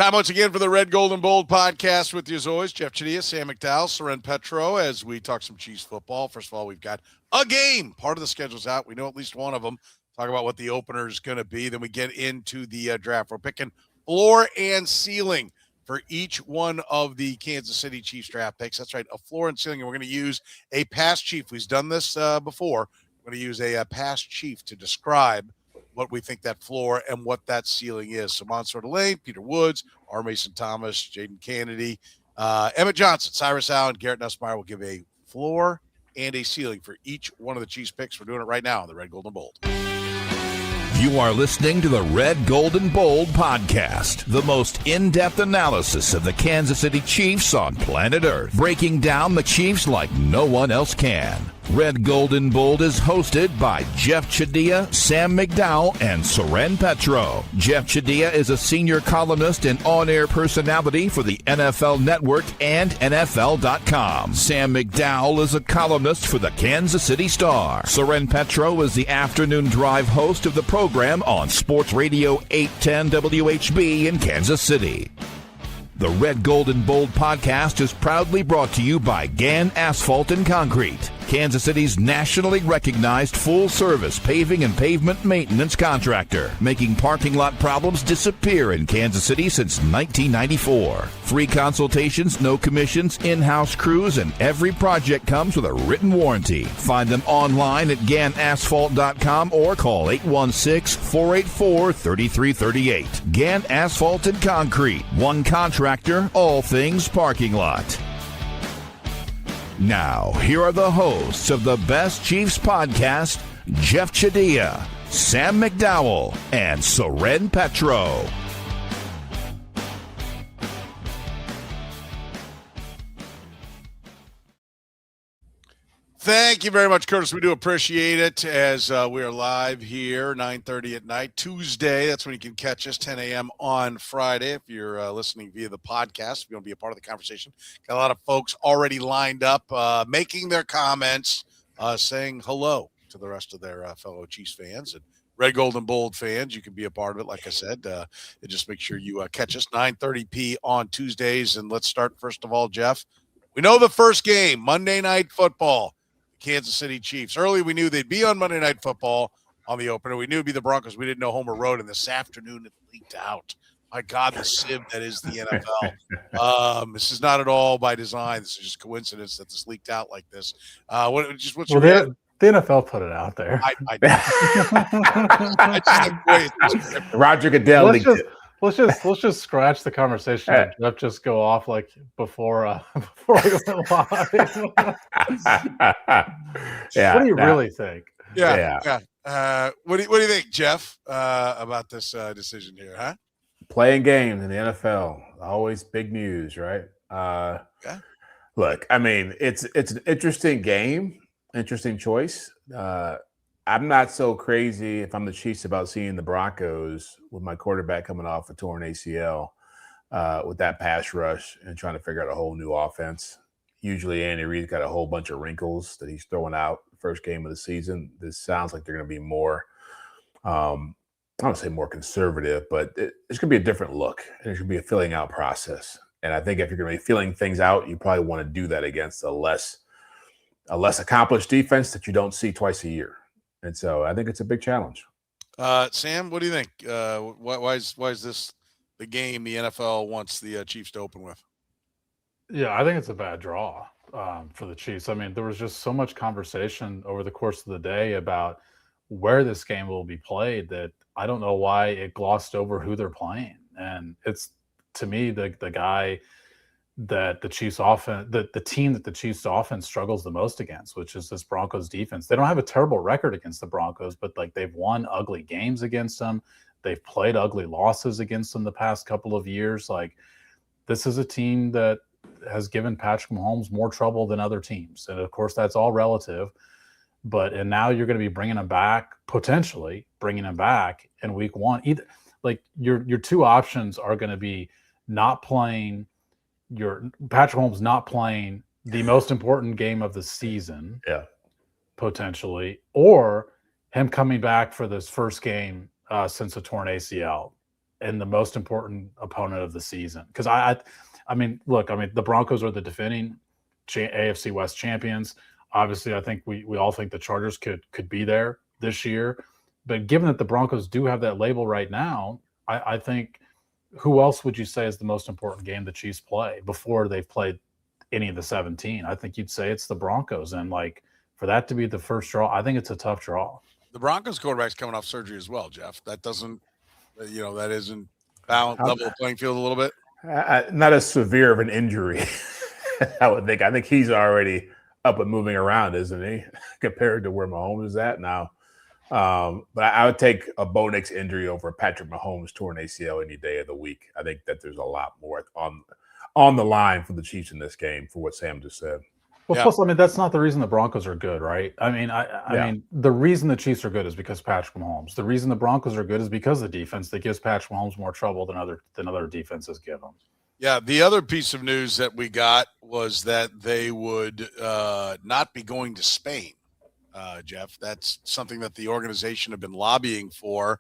Time once again for the Red, Gold, and Bold podcast with you as always, Jeff Chadiha, Sam McDowell, Soren Petro, as we talk some Chiefs football. First of all, we've got a game. Part of the schedule's out. We know at least one of them. Talk about what the opener is going to be. Then we get into the draft. We're picking floor and ceiling for each one of the Kansas City Chiefs draft picks. That's right, a floor and ceiling. And we're going to use a past Chief. We've done this before. We're going to use a past Chief to describe what we think that floor and what that ceiling is. So Mansoor Delane, Peter Woods, Armason Thomas, Jadon, Canady, Emtt Johnson, Cyrus Allen, Garrett Nusmeier will give a floor and a ceiling for each one of the Chiefs picks. We're doing it right now on the Red, Gold, and Bold. You are listening to the Red, Gold, and Bold podcast, the most in-depth analysis of the Kansas City Chiefs on planet Earth, breaking down the Chiefs like no one else can. Red, Gold, and Bold is hosted by Jeff Chadiha, Sam McDowell, and Soren Petro. Jeff Chadiha is a senior columnist and on-air personality for the NFL Network and NFL.com. Sam McDowell is a columnist for the Kansas City Star. Soren Petro is the afternoon drive host of the program on Sports Radio 810 WHB in Kansas City. The Red, Gold, and Bold podcast is proudly brought to you by Gann Asphalt and Concrete, Kansas City's nationally recognized full-service paving and pavement maintenance contractor, making parking lot problems disappear in Kansas City since 1994. Free consultations, no commissions, in-house crews, and every project comes with a written warranty. Find them online at GannAsphalt.com or call 816-484-3338. Gann Asphalt and Concrete, one contractor, all things parking lot. Now, here are the hosts of the Best Chiefs podcast, Jeff Chadiha, Sam McDowell, and Soren Petro. Thank you very much, Curtis. We do appreciate it as we are live here, 9:30 at night, Tuesday. That's when you can catch us, 10 a.m. on Friday. If you're listening via the podcast, if you want to be a part of the conversation. Got a lot of folks already lined up, making their comments, saying hello to the rest of their fellow Chiefs fans and Red, Gold, and Bold fans. You can be a part of it, like I said. Just make sure you catch us 9:30 p on Tuesdays. And let's start, first of all, Jeff. We know the first game, Monday Night Football. Kansas City Chiefs. Early, we knew they'd be on Monday Night Football on the opener. We knew it'd be the Broncos. We didn't know home or road, and this afternoon it leaked out. My God, the sieve that is the NFL. This is not at all by design. This is just coincidence that this leaked out like this. What's your the NFL put it out there. Roger Goodell leaked it. Let's just scratch the conversation. And Jeff just go off like before we went live. Yeah. What do you really think? Yeah. What do you think, Jeff, about this decision here? Huh? Playing games in the NFL, always big news, right? Look, I mean, it's an interesting game, interesting choice. I'm not so crazy if I'm the Chiefs about seeing the Broncos with my quarterback coming off a torn ACL with that pass rush and trying to figure out a whole new offense. Usually Andy Reid's got a whole bunch of wrinkles that he's throwing out the first game of the season. This sounds like they're going to be more, I don't say more conservative, but it's going to be a different look. And it should be a filling out process. And I think if you're going to be filling things out, you probably want to do that against a less accomplished defense that you don't see twice a year. And so I think it's a big challenge. Sam, what do you think? Why is this the game the NFL wants the Chiefs to open with? Yeah, I think it's a bad draw for the Chiefs. I mean, there was just so much conversation over the course of the day about where this game will be played that I don't know why it glossed over who they're playing. And it's, to me, the guy that the Chiefs offense, the team that the Chiefs offense struggles the most against, which is this Broncos defense. They don't have a terrible record against the Broncos, but like they've won ugly games against them. They've played ugly losses against them the past couple of years. Like, this is a team that has given Patrick Mahomes more trouble than other teams. And of course that's all relative, and now you're going to be bringing him back, potentially bringing him back in week one. Either like your two options are going to be not playing Patrick Mahomes not playing the most important game of the season, potentially, or him coming back for this first game since a torn ACL. and the most important opponent of the season. Because I mean, look, I mean, the Broncos are the defending AFC West champions. Obviously, I think we all think the Chargers could be there this year. But given that the Broncos do have that label right now, I think who else would you say is the most important game the Chiefs play before they've played any of the 17? I think you'd say it's the Broncos. And like for that to be the first draw, I think it's a tough draw. The Broncos quarterback's coming off surgery as well, Jeff. That doesn't, that isn't level playing field a little bit. Not as severe of an injury, I would think. I think he's already up and moving around, isn't he, compared to where Mahomes is at now. But I would take a Bo Nix injury over Patrick Mahomes torn ACL any day of the week. I think that there's a lot more on the line for the Chiefs in this game for what Sam just said. Well, plus, I mean, that's not the reason the Broncos are good, right? I mean, I mean, the reason the Chiefs are good is because Patrick Mahomes. The reason the Broncos are good is because of the defense that gives Patrick Mahomes more trouble than other defenses give him. Yeah, the other piece of news that we got was that they would not be going to Spain, Jeff. That's something that the organization have been lobbying for,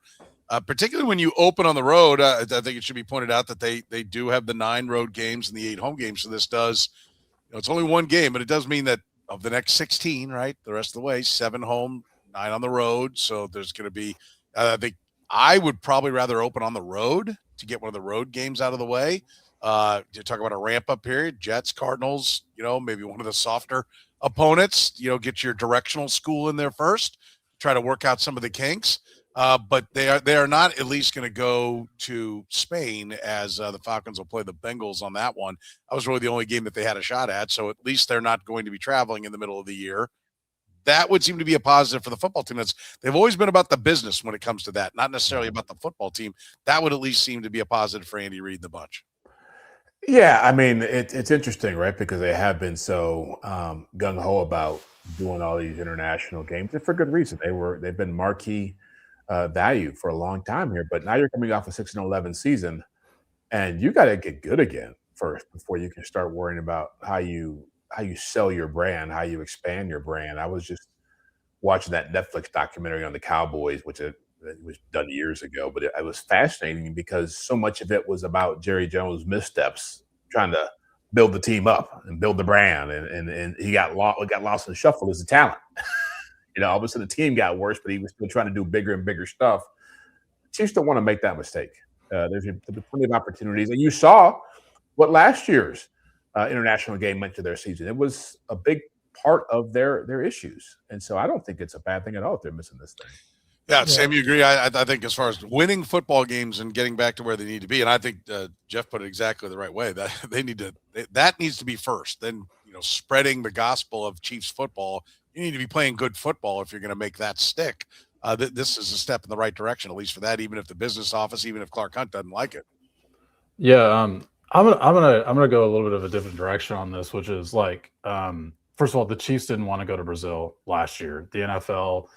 particularly when you open on the road. I think it should be pointed out that they do have the 9 road games and the 8 home games. So this does, it's only one game, but it does mean that of the next 16, right, the rest of the way, 7 home, 9 on the road. So there's going to be, I think I would probably rather open on the road to get one of the road games out of the way. To talk about a ramp-up period, Jets, Cardinals, maybe one of the softer opponents, get your directional school in there first, try to work out some of the kinks. But they are not at least going to go to Spain, as the Falcons will play the Bengals on that one. That was really the only game that they had a shot at, so at least they're not going to be traveling in the middle of the year. That would seem to be a positive for the football team. They've always been about the business when it comes to that, not necessarily about the football team. That would at least seem to be a positive for Andy Reid and the bunch. Yeah, I mean, it's interesting, right? Because they have been so gung-ho about doing all these international games, and for good reason. They've been marquee value for a long time here, but now you're coming off a 6-11 season, and you got to get good again first before you can start worrying about how you sell your brand, how you expand your brand. I was just watching that Netflix documentary on the Cowboys, which it was done years ago, but it was fascinating because so much of it was about Jerry Jones' missteps, trying to build the team up and build the brand, and he got lost in the shuffle as a talent. All of a sudden the team got worse, but he was still trying to do bigger and bigger stuff. Chiefs don't want to make that mistake. There's plenty of opportunities, and you saw what last year's international game meant to their season. It was a big part of their issues, and so I don't think it's a bad thing at all if they're missing this thing. Yeah, Sam, you agree? I think as far as winning football games and getting back to where they need to be, and I think Jeff put it exactly the right way, that that needs to be first. Then spreading the gospel of Chiefs football. You need to be playing good football if you're going to make that stick. This is a step in the right direction, at least for that. Even if the business office, even if Clark Hunt doesn't like it. Yeah, I'm gonna go a little bit of a different direction on this, which is like, first of all, the Chiefs didn't want to go to Brazil last year. The NFL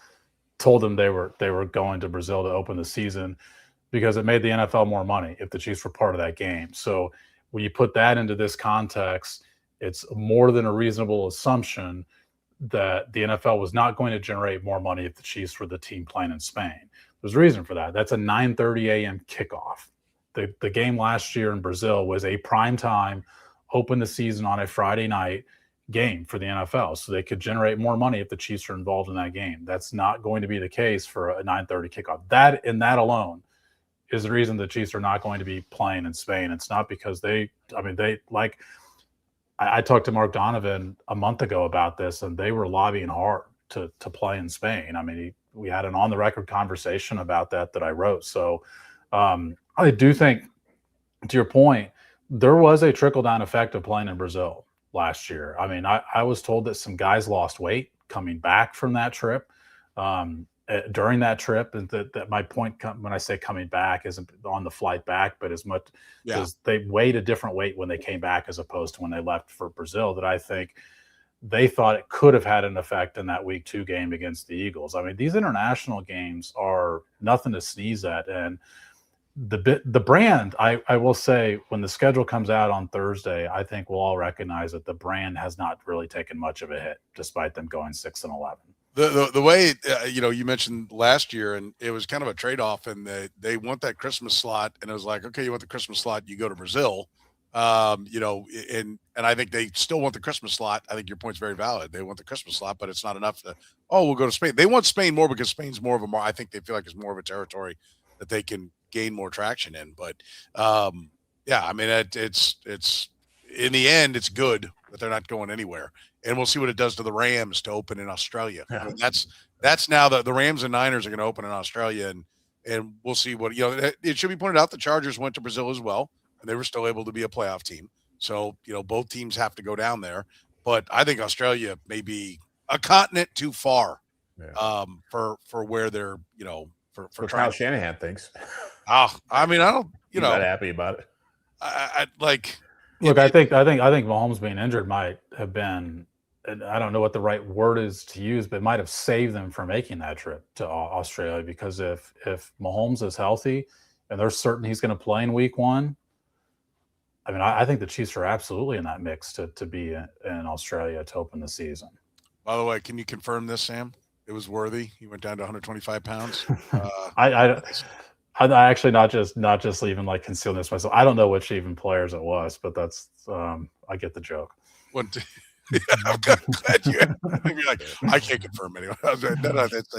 told them they were going to Brazil to open the season because it made the NFL more money if the Chiefs were part of that game. So when you put that into this context, it's more than a reasonable assumption that the NFL was not going to generate more money if the Chiefs were the team playing in Spain. There's a reason for that. That's a 9:30 a.m. kickoff. The game last year in Brazil was a prime time, open the season on a Friday night game for the NFL, so they could generate more money if the Chiefs are involved in that game. That's not going to be the case for a 9:30 kickoff. That alone is the reason the Chiefs are not going to be playing in Spain. It's not because I talked to Mark Donovan a month ago about this, and they were lobbying hard to play in Spain. I mean, we had an on-the-record conversation about that I wrote. So I do think, to your point, there was a trickle-down effect of playing in Brazil last year. I mean, I was told that some guys lost weight coming back from that trip. During that trip, and that my point when I say coming back isn't on the flight back, but as much as they weighed a different weight when they came back as opposed to when they left for Brazil, that I think they thought it could have had an effect in that week 2 game against the Eagles. I mean, these international games are nothing to sneeze at. And the brand, I will say, when the schedule comes out on Thursday, I think we'll all recognize that the brand has not really taken much of a hit, despite them going 6-11. The way you mentioned last year, and it was kind of a trade off, and they want that Christmas slot, and it was like, okay, you want the Christmas slot, you go to Brazil, and I think they still want the Christmas slot. I think your point's very valid. They want the Christmas slot, but it's not enough to. Oh, we'll go to Spain. They want Spain more because Spain's more of a I think they feel like it's more of a territory that they can gain more traction in. But yeah, I mean, it's in the end, it's good that they're not going anywhere. And we'll see what it does to the Rams to open in Australia. Yeah. I mean, that's now the Rams and Niners are going to open in Australia, and we'll see what it should be pointed out. The Chargers went to Brazil as well, and they were still able to be a playoff team. So both teams have to go down there. But I think Australia may be a continent too far for where they're for Kyle Shanahan thinks. I mean, I don't not happy about it. I like. Look, I think Mahomes being injured might have been. I don't know what the right word is to use, but it might have saved them from making that trip to Australia, because if Mahomes is healthy and they're certain he's going to play in week 1, I mean, I think the Chiefs are absolutely in that mix to be in Australia to open the season. By the way, can you confirm this, Sam? It was worthy. He went down to 125 pounds. I actually not just even like concealing this myself. I don't know which even players it was, but that's I get the joke. I'm glad you. You're like, I can't confirm anyone. I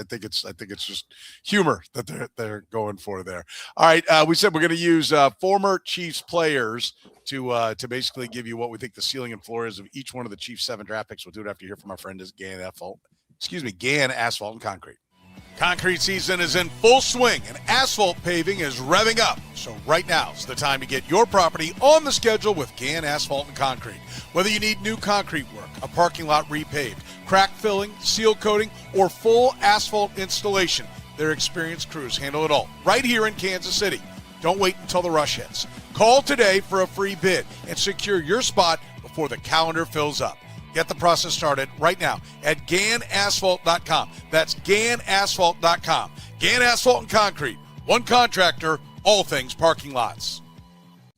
think it's just humor that they're going for there. All right, we said we're going to use former Chiefs players to basically give you what we think the ceiling and floor is of each one of the Chiefs 7 draft picks. We'll do it after you hear from our friend Gann Asphalt and Concrete. Concrete season is in full swing and asphalt paving is revving up. So right now is the time to get your property on the schedule with Gann Asphalt and Concrete. Whether you need new concrete work, a parking lot repaved, crack filling, seal coating, or full asphalt installation, their experienced crews handle it all right here in Kansas City. Don't wait until the rush hits. Call today for a free bid and secure your spot before the calendar fills up. Get the process started right now at GannAsphalt.com. That's GannAsphalt.com. Gann Asphalt and Concrete. One contractor, all things parking lots.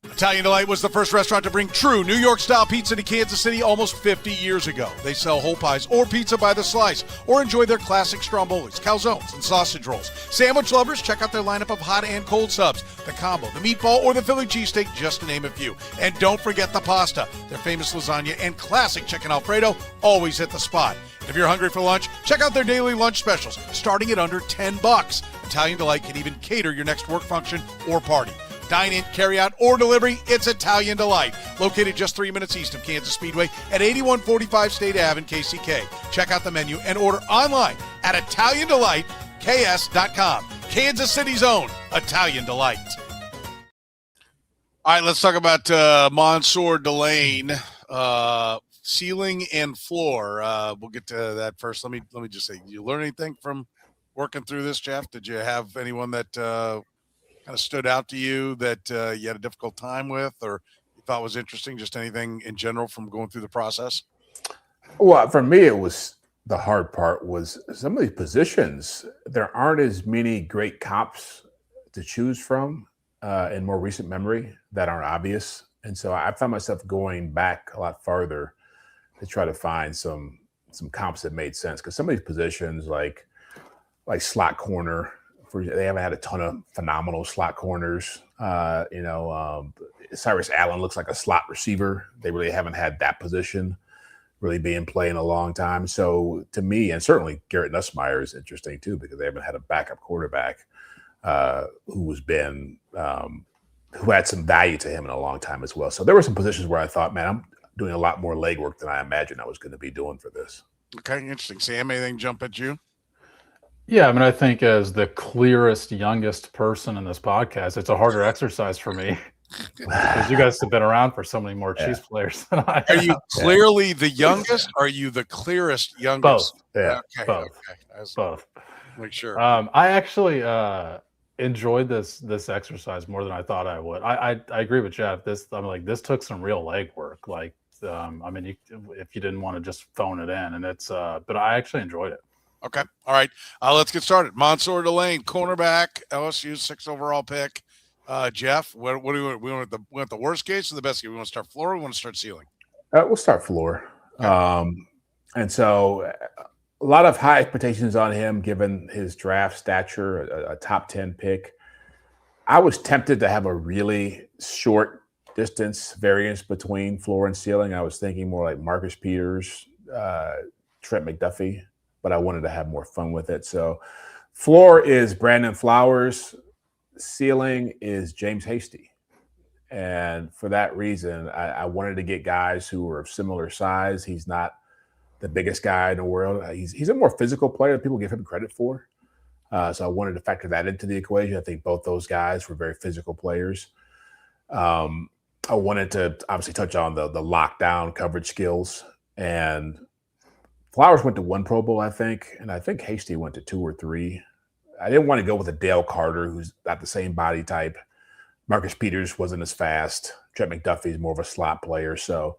Italian Delight was the first restaurant to bring true New York-style pizza to Kansas City almost 50 years ago. They sell whole pies or pizza by the slice, or enjoy their classic strombolis, calzones, and sausage rolls. Sandwich lovers, check out their lineup of hot and cold subs, the combo, the meatball, or the Philly cheesesteak, just to name a few. And don't forget the pasta. Their famous lasagna and classic chicken Alfredo always hit the spot. If you're hungry for lunch, check out their daily lunch specials, starting at under $10. Italian Delight can even cater your next work function or party. Dine in, carry out, or delivery, it's Italian Delight. Located just 3 minutes east of Kansas Speedway at 8145 State Ave in KCK. Check out the menu and order online at ItalianDelightKS.com. Kansas City's own Italian Delight. All right, let's talk about Mansoor Delane, ceiling and floor. We'll get to that first. Let me just say, did you learn anything from working through this, Jeff? Did you have anyone that kind of stood out to you that you had a difficult time with, or you thought was interesting? Just anything in general from going through the process? Well, for me, it was the hard part was some of these positions. There aren't as many great comps to choose from in more recent memory that aren't obvious. And so I found myself going back a lot farther to try to find some comps that made sense. Because some of these positions, like slot corner, they haven't had a ton of phenomenal slot corners. Cyrus Allen looks like a slot receiver. They really haven't had that position really being played in a long time. So to me, and certainly Garrett Nusmeer is interesting too, because they haven't had a backup quarterback who had some value to him in a long time as well. So there were some positions where I thought, man, I'm doing a lot more legwork than I imagined I was going to be doing for this. Okay, interesting. Sam, anything jump at you? Yeah, I mean, I think as the clearest, youngest person in this podcast, it's a harder exercise for me because you guys have been around for so many more Chiefs players than I have. Are you clearly the youngest? Or are you the clearest youngest? Both. Yeah, okay, both. Okay. Both. Make sure. I actually enjoyed this exercise more than I thought I would. I agree with Jeff. This took some real legwork. If you didn't want to just phone it in, and but I actually enjoyed it. Okay. All right. Let's get started. Mansoor Delane, cornerback, LSU 6th overall pick. Jeff, what do we want? We want the worst case or the best case? We want to start floor or we want to start ceiling? We'll start floor. Okay. And so a lot of high expectations on him given his draft stature, a top 10 pick. I was tempted to have a really short distance variance between floor and ceiling. I was thinking more like Marcus Peters, Trent McDuffie, but I wanted to have more fun with it. So floor is Brandon Flowers, ceiling is James Hasty. And for that reason, I wanted to get guys who were of similar size. He's not the biggest guy in the world. He's a more physical player than people give him credit for. So I wanted to factor that into the equation. I think both those guys were very physical players. I wanted to obviously touch on the lockdown coverage skills. And Flowers went to 1 Pro Bowl, I think. And I think Hasty went to 2 or 3. I didn't want to go with a Dale Carter, who's not the same body type. Marcus Peters wasn't as fast. Trent McDuffie is more of a slot player. So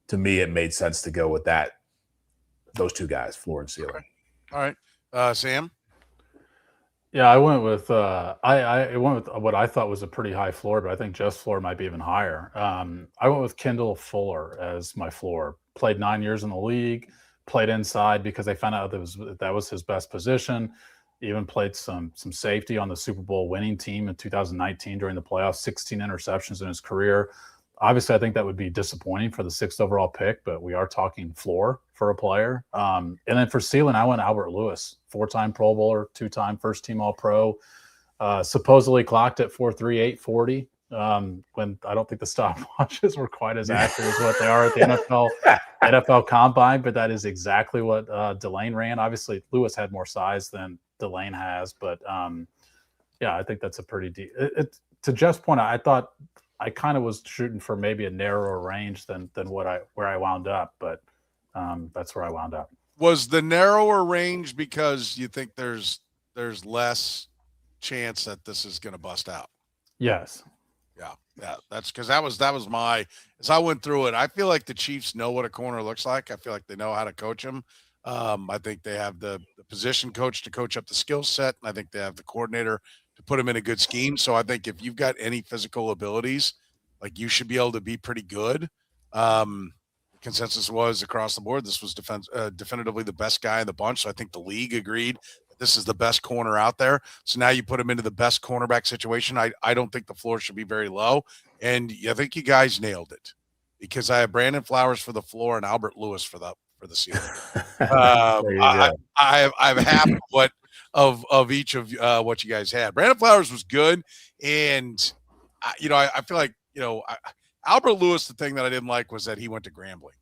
to me, it made sense to go with those two guys, floor and ceiling. All right. Sam? Yeah, I went with I went with what I thought was a pretty high floor, but I think Jeff's floor might be even higher. I went with Kendall Fuller as my floor. Played 9 years in the league, played inside because they found out that was his best position. Even played some safety on the Super Bowl winning team in 2019 during the playoffs, 16 interceptions in his career. Obviously, I think that would be disappointing for the 6th overall pick, but we are talking floor for a player. And then for ceiling, I went Albert Lewis, 4-time Pro Bowler, 2-time first-team All-Pro, supposedly clocked at 4.38 40. When I don't think the stopwatches were quite as accurate as what they are at the NFL Combine, but that is exactly what Delane ran. Obviously, Lewis had more size than Delane has, but yeah, I think that's a pretty to Jeff's point, I thought I kind of was shooting for maybe a narrower range than where I wound up, but that's where I wound up. Was the narrower range because you think there's less chance that this is going to bust out? Yes. Yeah. That's because that was my, as I went through it, I feel like the Chiefs know what a corner looks like. I feel like they know how to coach him. I think they have the position coach to coach up the skill set, and I think they have the coordinator to put him in a good scheme. So I think if you've got any physical abilities, like, you should be able to be pretty good. Consensus was across the board, this was definitively the best guy in the bunch. So I think the league agreed that this is the best corner out there. So now you put him into the best cornerback situation. I don't think the floor should be very low. And I think you guys nailed it, because I have Brandon Flowers for the floor and Albert Lewis for the ceiling. I have half of each of what you guys had. Brandon Flowers was good, and I feel like Albert Lewis. The thing that I didn't like was that he went to Grambling,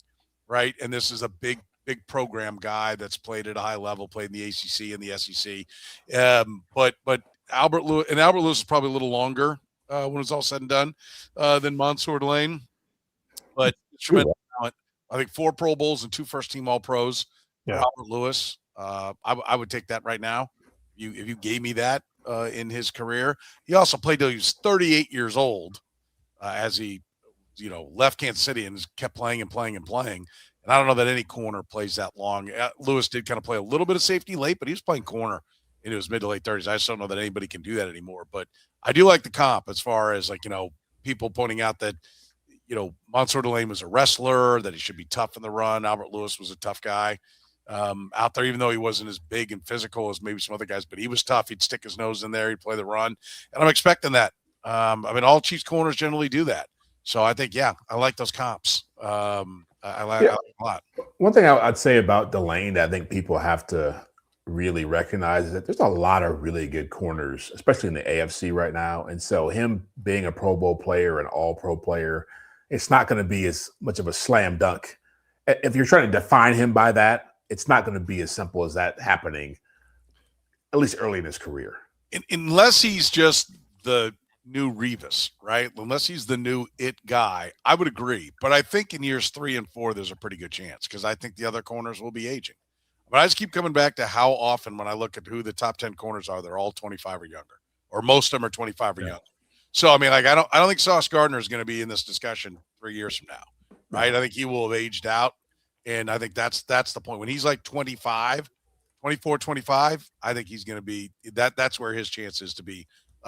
right? And this is a big program guy that's played at a high level, played in the ACC and the SEC. But Albert Lewis is probably a little longer when it's all said and done than Mansoor Delane. But tremendous talent. I think 4 Pro Bowls and 2 first-team All-Pros. Yeah. Albert Lewis, I would take that right now. If you gave me that in his career. He also played till he was 38 years old as he, left Kansas City and kept playing and playing and playing. And I don't know that any corner plays that long. Lewis did kind of play a little bit of safety late, but he was playing corner into his mid to late 30s. I just don't know that anybody can do that anymore. But I do like the comp as far as people pointing out that Mansoor Delane was a wrestler, that he should be tough in the run. Albert Lewis was a tough guy out there, even though he wasn't as big and physical as maybe some other guys, but he was tough. He'd stick his nose in there. He'd play the run. And I'm expecting that. All Chiefs corners generally do that. So I think, I like those comps. I like it a lot. One thing I'd say about Delane that I think people have to really recognize is that there's a lot of really good corners, especially in the AFC right now. And so him being a Pro Bowl player, an all-pro player, it's not going to be as much of a slam dunk. If you're trying to define him by that, it's not going to be as simple as that happening, at least early in his career. Unless he's just the new Revis, right? Unless he's the new it guy, I would agree. But I think in years 3 and 4, there's a pretty good chance, because I think the other corners will be aging. But I just keep coming back to how often when I look at who the top 10 corners are, they're all 25 or younger, or most of them are 25 or younger. So, I don't think Sauce Gardner is going to be in this discussion 3 years from now, right? I think he will have aged out. And I think that's the point. When he's like 24, 25, I think he's going to be that's where his chance is to be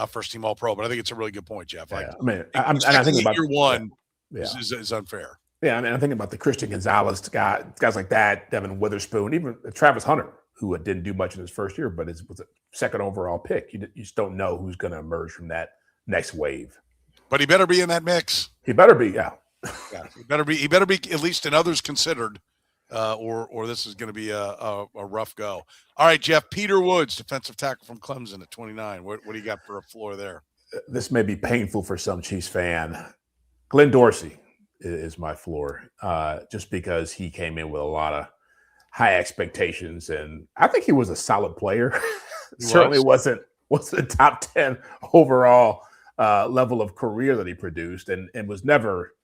first team All-Pro. But I think it's a really good point, Jeff. I think about year one is unfair. Yeah, I mean, I'm thinking about the Christian Gonzalez guys like that, Devin Witherspoon, even Travis Hunter, who didn't do much in his first year, but was a second overall pick. You just don't know who's going to emerge from that next wave. But he better be in that mix. He better be, yeah. He better be at least in others considered, or this is going to be a rough go. All right, Jeff, Peter Woods, defensive tackle from Clemson at 29. What do you got for a floor there? This may be painful for some Chiefs fan. Glenn Dorsey is my floor, just because he came in with a lot of high expectations, and I think he was a solid player. Certainly wasn't a top 10 overall level of career that he produced, and was never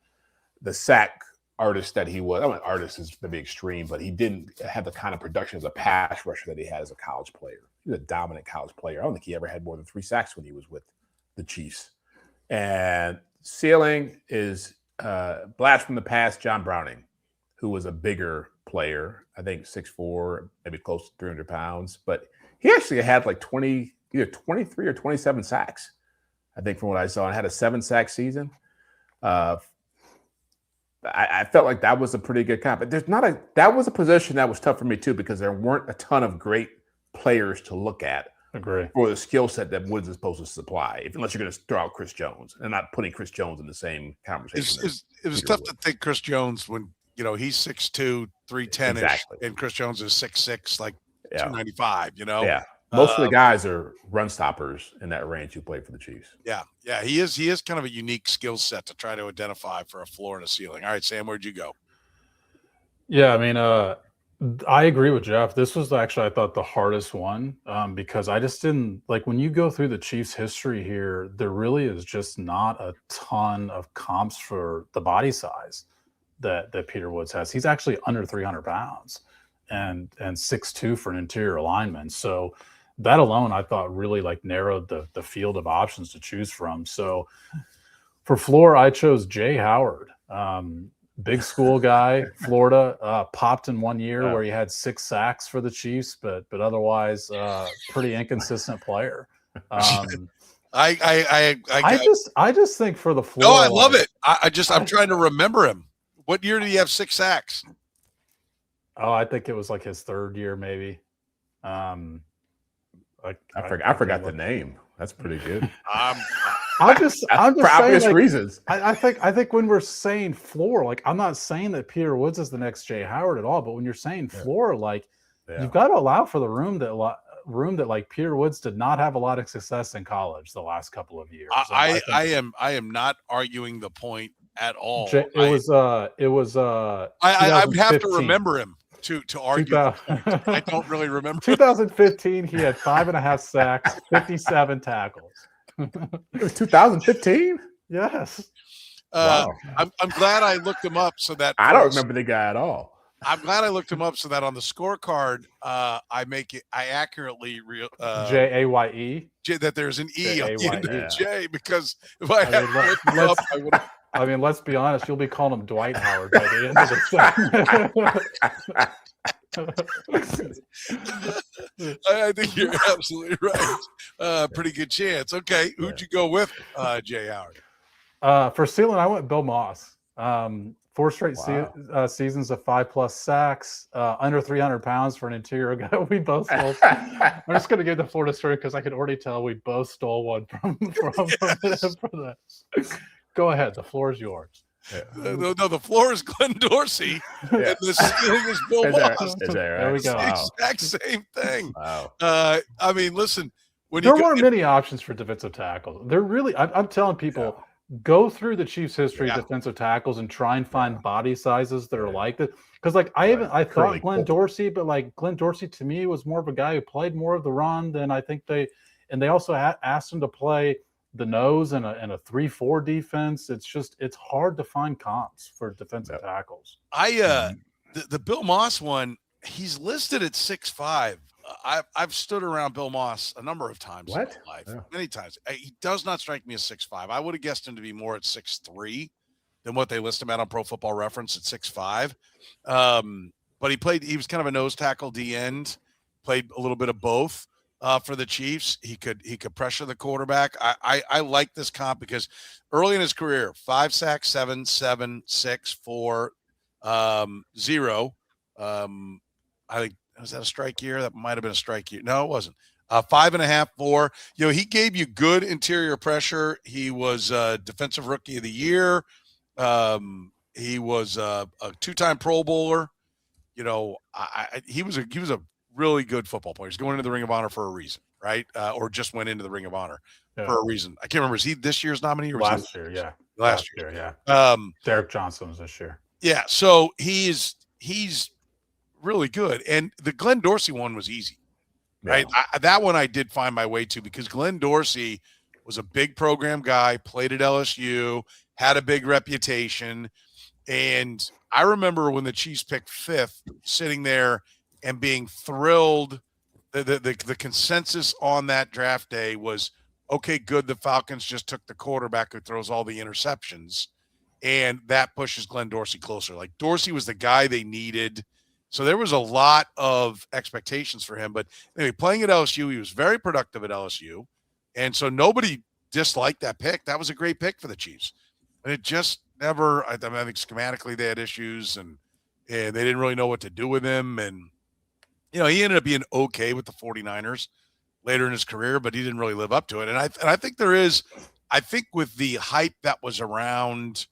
the sack artist that he was. I mean, artist is maybe extreme, but he didn't have the kind of production as a pass rusher that he had as a college player. He was a dominant college player. I don't think he ever had more than 3 sacks when he was with the Chiefs. And ceiling is blast from the past, John Browning, who was a bigger player, I think 6'4", maybe close to 300 pounds. But he actually had like either 23 or 27 sacks, I think, from what I saw, and had a 7-sack season. I felt like that was a pretty good comp. But that was a position that was tough for me too, because there weren't a ton of great players to look at. Agree. For the skill set that Woods is supposed to supply, unless you're going to throw out Chris Jones, and not putting Chris Jones in the same conversation. It was tough to think Chris Jones when, he's 6'2", 310, exactly, and Chris Jones is 6'6", like 295, Yeah. Most of the guys are run stoppers in that range who play for the Chiefs. Yeah. He is kind of a unique skill set to try to identify for a floor and a ceiling. All right, Sam, where'd you go? Yeah, I mean, I agree with Jeff. This was actually, I thought, the hardest one, because I just didn't like, when you go through the Chiefs' history here, there really is just not a ton of comps for the body size that Peter Woods has. He's actually under 300 pounds and 6'2" for an interior lineman. So that alone, I thought, really like narrowed the field of options to choose from. So for floor, I chose Jay Howard. Big school guy, Florida, popped in 1 year where he had 6 sacks for the Chiefs, but otherwise, pretty inconsistent player. I just think for the floor. No, I love it. I'm trying to remember him. What year did he have 6 sacks? Oh, I think it was like his 3rd year, maybe. I forgot the name. That's pretty good. I'm just for obvious saying, reasons. I think when we're saying floor, like, I'm not saying that Peter Woods is the next Jay Howard at all, but when you're saying floor, like, you've got to allow for the room that like Peter Woods did not have a lot of success in college the last couple of years. I am not arguing the point at all. I would have to remember him to argue. I don't really remember. 2015, he had 5.5 sacks, 57 tackles. 2015? Yes. Wow. I'm glad I looked him up so that I don't remember the guy at all. I'm glad I looked him up so that on the scorecard, I accurately Jaye that there's an E on the end of J, because if I mean, let's be honest, you'll be calling him Dwight Howard by the end of the I think you're absolutely right. Pretty good chance. Okay, who'd you go with, Jay Howard? For ceiling, I went Bill Moss. 4 straight seasons of 5+ sacks, under 300 pounds for an interior guy. We both stole. I'm just going to give the Florida story because I could already tell we both stole one from that. Go ahead. The floor is yours. Yeah. No, the floor is Glenn Dorsey, and the ceiling is Bill Moss. There we go. It's the exact same thing. Wow. I mean, listen. There weren't many options for defensive tackles. They're really. I'm telling people. Yeah. Go through the Chiefs' history of defensive tackles and try and find body sizes that are like that. Because, like, I thought Glenn Dorsey, but like Glenn Dorsey to me was more of a guy who played more of the run than I think they also asked him to play the nose and a 3-4 defense. It's hard to find comps for defensive tackles. The Bill Moss one, he's listed at 6'5". I've stood around Bill Moss a number of times in my life, many times. He does not strike me as 6'5". I would have guessed him to be more at 6'3" than what they list him at on Pro Football Reference at 6'5". But he was kind of a nose tackle, D end, played a little bit of both. for the Chiefs. He could pressure the quarterback. I like this comp because early in his career, 5 sacks, 7, 7, 6, 4, 0. I think, was that a strike year? That might have been a strike year. No, it wasn't. 5.5, 4. He gave you good interior pressure. He was defensive rookie of the year. He was a 2-time Pro Bowler. He was a really good football player. He's going into the Ring of Honor for a reason, right? Or just went into the Ring of Honor for a reason. I can't remember. Is he this year's nominee or last year? Yeah, last year. Yeah. Derek Johnson was this year. Yeah. So he's really good, and the Glenn Dorsey one was easy, right? Yeah. That one I did find my way to because Glenn Dorsey was a big program guy, played at LSU, had a big reputation, and I remember when the Chiefs picked 5th, sitting there and being thrilled. The consensus on that draft day was, okay, good. The Falcons just took the quarterback who throws all the interceptions, and that pushes Glenn Dorsey closer. Like, Dorsey was the guy they needed. So there was a lot of expectations for him. But anyway, playing at LSU, he was very productive at LSU. And so nobody disliked that pick. That was a great pick for the Chiefs. And it just never, I think schematically they had issues and they didn't really know what to do with him. And, he ended up being okay with the 49ers later in his career, but he didn't really live up to it. And I think I think with the hype that was around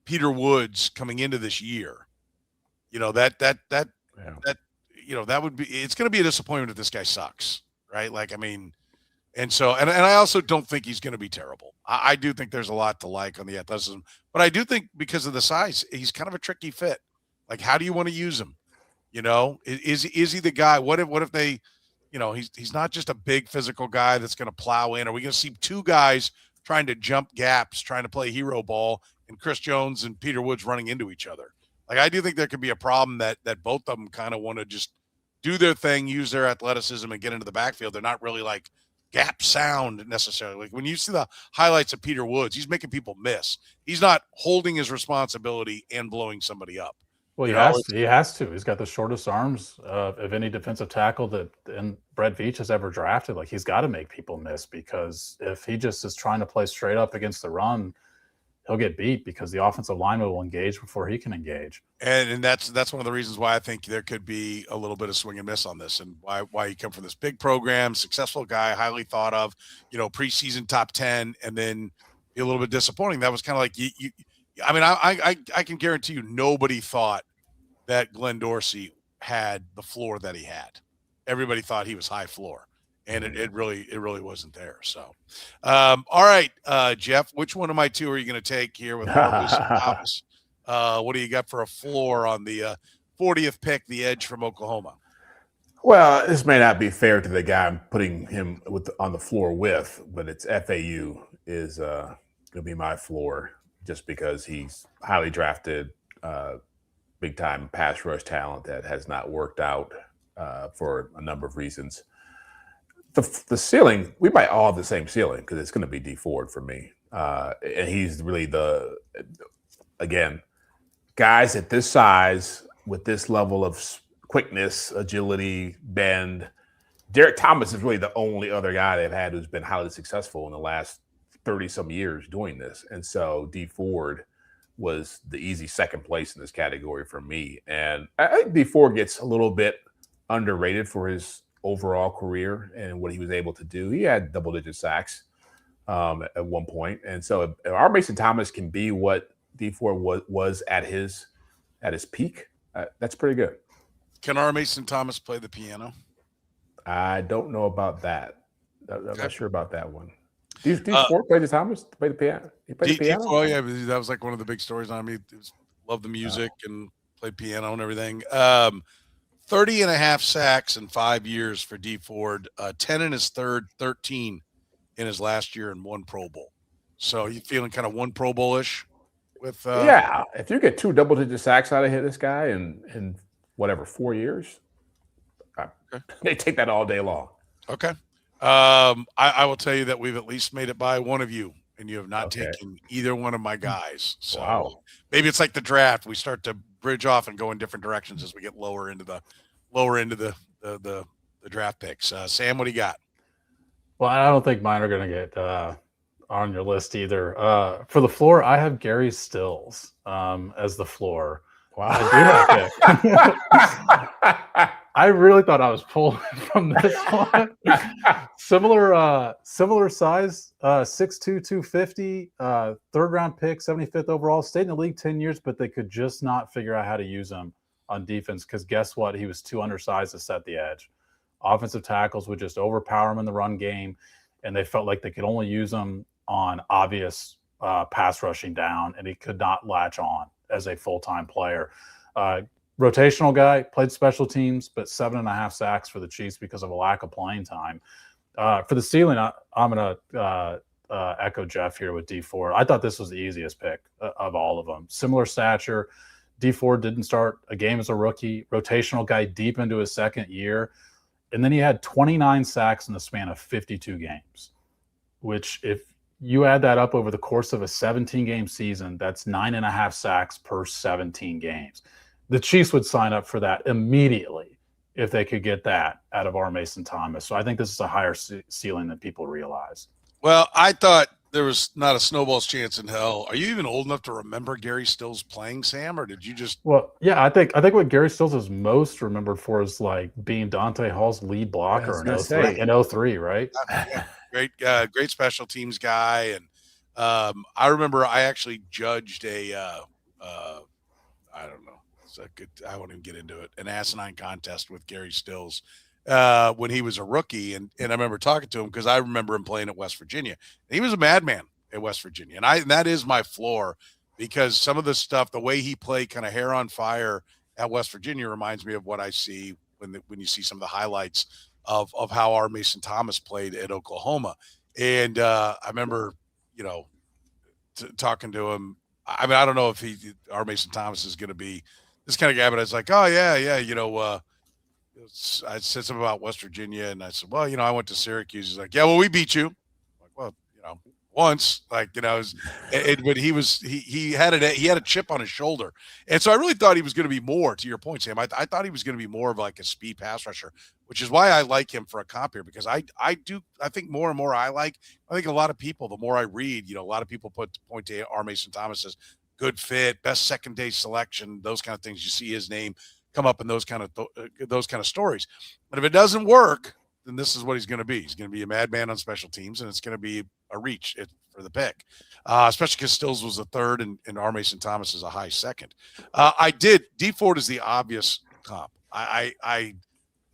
Peter Woods coming into this year, that would be, it's going to be a disappointment if this guy sucks, right? Like, I mean, and so, and I also don't think he's going to be terrible. I do think there's a lot to like on the athleticism, but I do think because of the size, he's kind of a tricky fit. Like, how do you want to use him? Is he the guy? What if they, he's not just a big physical guy that's going to plow in. Are we going to see 2 guys trying to jump gaps, trying to play hero ball, and Chris Jones and Peter Woods running into each other? Like, I do think there could be a problem that both of them kind of want to just do their thing, use their athleticism, and get into the backfield. They're not really like gap sound necessarily. Like, when you see the highlights of Peter Woods, he's making people miss. He's not holding his responsibility and blowing somebody up. Well, he has to. He's got the shortest arms of any defensive tackle that Brett Veach has ever drafted. Like, he's got to make people miss, because if he just is trying to play straight up against the run, he'll get beat because the offensive lineman will engage before he can engage. And that's one of the reasons why I think there could be a little bit of swing and miss on this, and why you come from this big program, successful guy, highly thought of, preseason top 10, and then be a little bit disappointing. That was kind of like I can guarantee you nobody thought that Glenn Dorsey had the floor that he had. Everybody thought he was high floor, and it really wasn't there. So, all right, Jeff, which one of my 2 are you going to take here with Armason Thomas? What do you got for a floor on the 40th pick, the edge from Oklahoma? Well, this may not be fair to the guy I'm putting him on the floor with, but it's FAU is going to be my floor, just because he's highly drafted, big-time pass rush talent that has not worked out for a number of reasons. The ceiling, we might all have the same ceiling, because it's going to be D Ford for me. And he's really again, guys at this size with this level of quickness, agility, bend. Derek Thomas is really the only other guy they've had who's been highly successful in the last 30-some years doing this. And so D Ford was the easy second place in this category for me. And I think D Ford gets a little bit underrated for his overall career and what he was able to do. He had double-digit sacks at one point. And so if Armason Thomas can be what D Ford was at his peak, that's pretty good. Can Armason Thomas play the piano? I don't know about that. I'm not sure about that one. D Ford play the piano? He played the piano? Oh, yeah, that was like one of the big stories on me. Loved the music and played piano and everything. 30 and a half sacks in 5 years for D Ford, 10 in his third, 13 in his last year, and 1 Pro Bowl. So you feeling kind of 1 Pro Bowl-ish with yeah, if you get 2 double-digit sacks out of this guy in whatever 4 years, they take that all day long. Okay. I will tell you that we've at least made it by one of you, and you have not taken either one of my guys. So maybe it's like the draft. We start to bridge off and go in different directions as we get lower into the the draft picks. Sam, what do you got? Well, I don't think mine are going to get on your list either. For the floor, I have Gary Stills as the floor. Wow. I really thought I was pulling from this one. Similar size, 6'2", 250, third round pick, 75th overall. Stayed in the league 10 years, but they could just not figure out how to use him on defense because guess what? He was too undersized to set the edge. Offensive tackles would just overpower him in the run game, and they felt like they could only use him on obvious pass rushing down, and he could not latch on as a full-time player. Rotational guy, played special teams, but 7.5 sacks for the Chiefs because of a lack of playing time. For the ceiling, I'm going to echo Jeff here with D Ford. I thought this was the easiest pick of all of them. Similar stature. D Ford didn't start a game as a rookie. Rotational guy deep into his second year. And then he had 29 sacks in the span of 52 games, which if you add that up over the course of a 17-game season, that's 9.5 sacks per 17 games. The Chiefs would sign up for that immediately if they could get that out of Armason Thomas. So I think this is a higher ceiling than people realize. Well, I thought there was not a snowball's chance in hell. Are you even old enough to remember Gary Stills playing, Sam, or did you just? Well, yeah, I think what Gary Stills is most remembered for is like being Dante Hall's lead blocker in 03, right? Yeah, great special teams guy, and I remember I actually judged I don't know. I won't even get into it. An asinine contest with Gary Stills when he was a rookie, and I remember talking to him because I remember him playing at West Virginia. And he was a madman at West Virginia, and that is my floor because some of the stuff, the way he played, kind of hair on fire at West Virginia, reminds me of what I see when you see some of the highlights of how Armason Thomas played at Oklahoma. And I remember, talking to him. I mean, I don't know if Armason Thomas is going to be this kind of guy, but I was like, oh yeah. I said something about West Virginia, and I said, well, I went to Syracuse. He's like, yeah, well, we beat you. I'm like, well, once, but he had a chip on his shoulder, and so I really thought he was going to be more. To your point, Sam, I thought he was going to be more of like a speed pass rusher, which is why I like him for a comp here because I think more and more I think a lot of people, the more I read, a lot of people point to Armason Thomas as good fit, best second day selection, those kind of things. You see his name come up in those kind of stories. But if it doesn't work, then this is what he's going to be. He's going to be a madman on special teams, and it's going to be a reach for the pick, especially because Stills was a third and Armason Thomas is a high second. D Ford is the obvious comp. I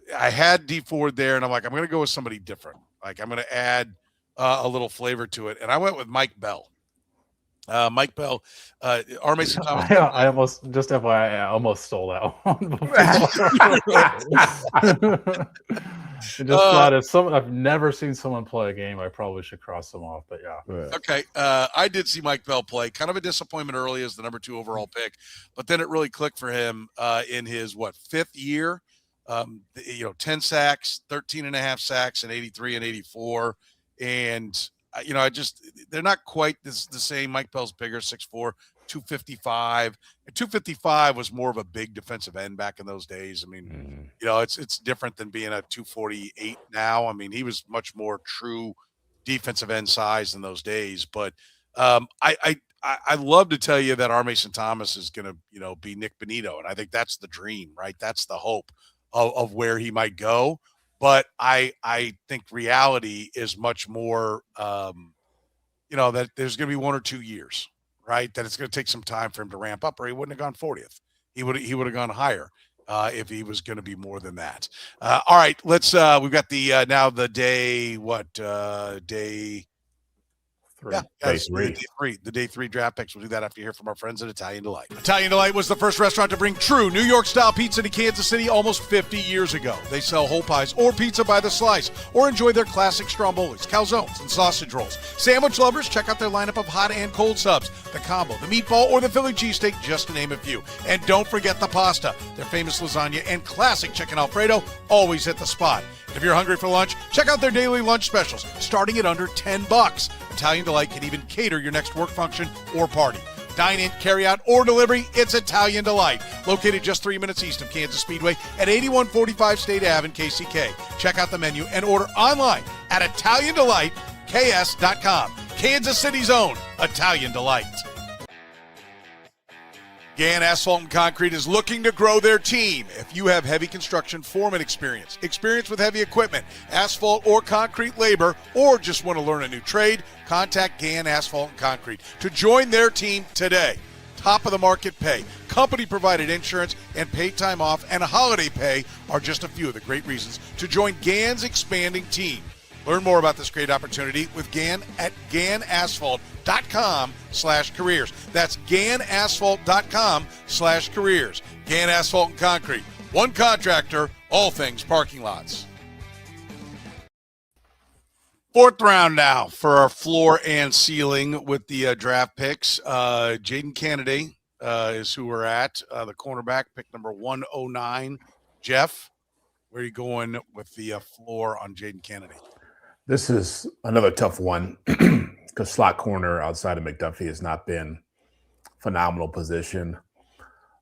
had D Ford there, and I'm like, I'm going to go with somebody different. Like I'm going to add a little flavor to it, and I went with Mike Bell. Armason Thomas. I almost, just FYI, I almost stole that one. I've never seen someone play a game, I probably should cross them off. But yeah. Okay. I did see Mike Bell play. Kind of a disappointment early as the number 2 overall pick, but then it really clicked for him in his fifth year. 10 sacks, 13.5 sacks in 83 and 84, and. They're not quite the same. Mike Bell's bigger, 6'4", 255. And 255 was more of a big defensive end back in those days. I mean, it's different than being a 248 now. I mean, he was much more true defensive end size in those days. But I love to tell you that Armason Thomas is going to, be Nick Benito. And I think that's the dream, right? That's the hope of where he might go. But I think reality is much more, that there's going to be 1 or 2 years, right? That it's going to take some time for him to ramp up, or he wouldn't have gone 40th. He would have gone higher if he was going to be more than that. All right, let's. We've got the now the day day. Yeah, day three. The day 3 draft picks. We'll do that after you hear from our friends at Italian Delight. Italian Delight was the first restaurant to bring true New York-style pizza to Kansas City almost 50 years ago. They sell whole pies or pizza by the slice, or enjoy their classic strombolis, calzones, and sausage rolls. Sandwich lovers, check out their lineup of hot and cold subs, the combo, the meatball, or the Philly cheesesteak, just to name a few. And don't forget the pasta. Their famous lasagna and classic chicken Alfredo always hit the spot. If you're hungry for lunch, check out their daily lunch specials, starting at under $10. Italian Delight can even cater your next work function or party. Dine-in, carry-out, or delivery, it's Italian Delight. Located just 3 minutes east of Kansas Speedway at 8145 State Ave in KCK. Check out the menu and order online at ItalianDelightKS.com. Kansas City's own Italian Delight. Gann Asphalt and Concrete is looking to grow their team. If you have heavy construction foreman experience with heavy equipment, asphalt or concrete labor, or just want to learn a new trade, contact Gann Asphalt and Concrete to join their team today. Top of the market pay, company provided insurance, and paid time off and holiday pay are just a few of the great reasons to join Gann's expanding team. Learn more about this great opportunity with Gann at GannAsphalt.com/careers. That's GannAsphalt.com/careers. Gann Asphalt and Concrete. One contractor, all things parking lots. Fourth round now for our floor and ceiling with the draft picks. Jaden Canady is who we're at. The cornerback, pick number 109. Jeff, where are you going with the floor on Jaden Canady? This is another tough one because slot corner outside of McDuffie has not been phenomenal position.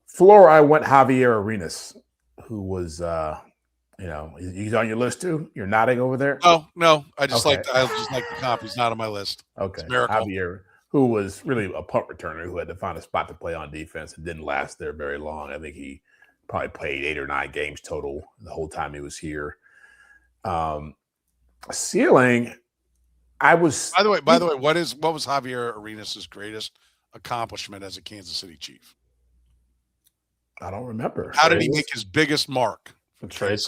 Floor, I went Javier Arenas, who was, he's on your list too. You're nodding over there. No, I just like the comp. He's not on my list. Okay, Javier, who was really a punt returner who had to find a spot to play on defense and didn't last there very long. I think he probably played 8 or 9 games total the whole time he was here. Ceiling, I was. By the way, what was Javier Arenas' greatest accomplishment as a Kansas City Chief? I don't remember. How did he make his biggest mark? Trade?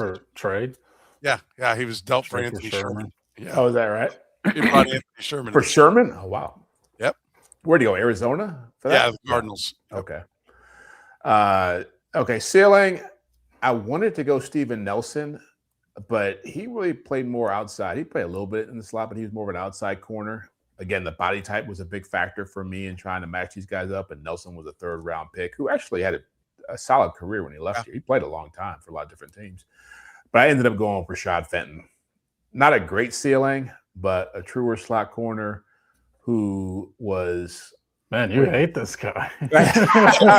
Yeah, he was dealt for Anthony Sherman. Yeah. Oh, is that right? He brought Anthony Sherman. For Sherman? Oh, wow. Yep. Where'd he go? Arizona? For that? Yeah, the Cardinals. Okay. Okay, ceiling, I wanted to go Steven Nelson, but he really played more outside. He played a little bit in the slot, but he was more of an outside corner. Again, the body type was a big factor for me in trying to match these guys up, and Nelson was a third-round pick who actually had a solid career when he left here. He played a long time for a lot of different teams. But I ended up going with Rashad Fenton. Not a great ceiling, but a truer slot corner who was – Man, you hate this guy. I was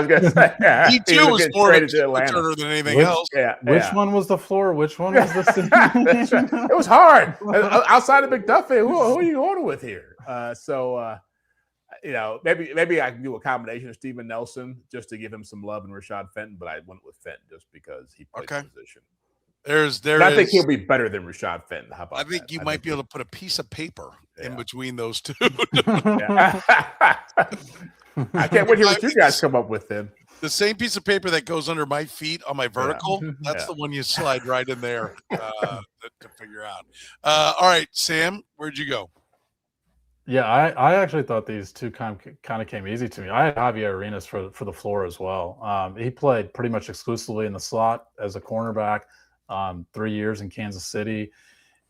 gonna say. Yeah. He too was more of a returner than anything else. Which one was the floor? Which one was the ceiling? Right. It was hard. Outside of McDuffie, who are you going with here? Maybe I can do a combination of Steven Nelson just to give him some love and Rashad Fenton, but I went with Fenton just because he played the position. I think he'll be better than Rashad Fenton. How about I think you might be able to put a piece of paper in between those two. I can't wait to hear what you guys come up with then. The same piece of paper that goes under my feet on my vertical, that's the one you slide right in there to figure out. All right, Sam, where'd you go? Yeah, I actually thought these two kind of came easy to me. I had Javier Arenas for the floor as well. He played pretty much exclusively in the slot as a cornerback, 3 years in Kansas City.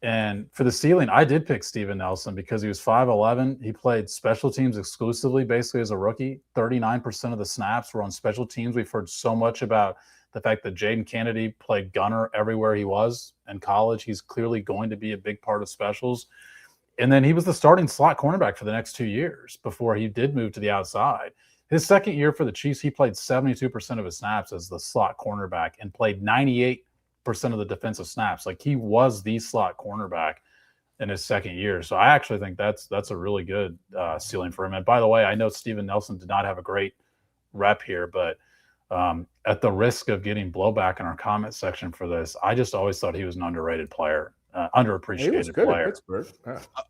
And for the ceiling, I did pick Steven Nelson because he was 5'11". He played special teams exclusively, basically as a rookie. 39% of the snaps were on special teams. We've heard so much about the fact that Jaden Canady played gunner everywhere he was in college. He's clearly going to be a big part of specials. And then he was the starting slot cornerback for the next 2 years before he did move to the outside. His second year for the Chiefs, he played 72% of his snaps as the slot cornerback and played 98% of the defensive snaps. Like, he was the slot cornerback in his second year. So I actually think that's a really good ceiling for him. And by the way, I know Steven Nelson did not have a great rep here, but at the risk of getting blowback in our comment section for this, I just always thought he was an underrated player. Underappreciated player.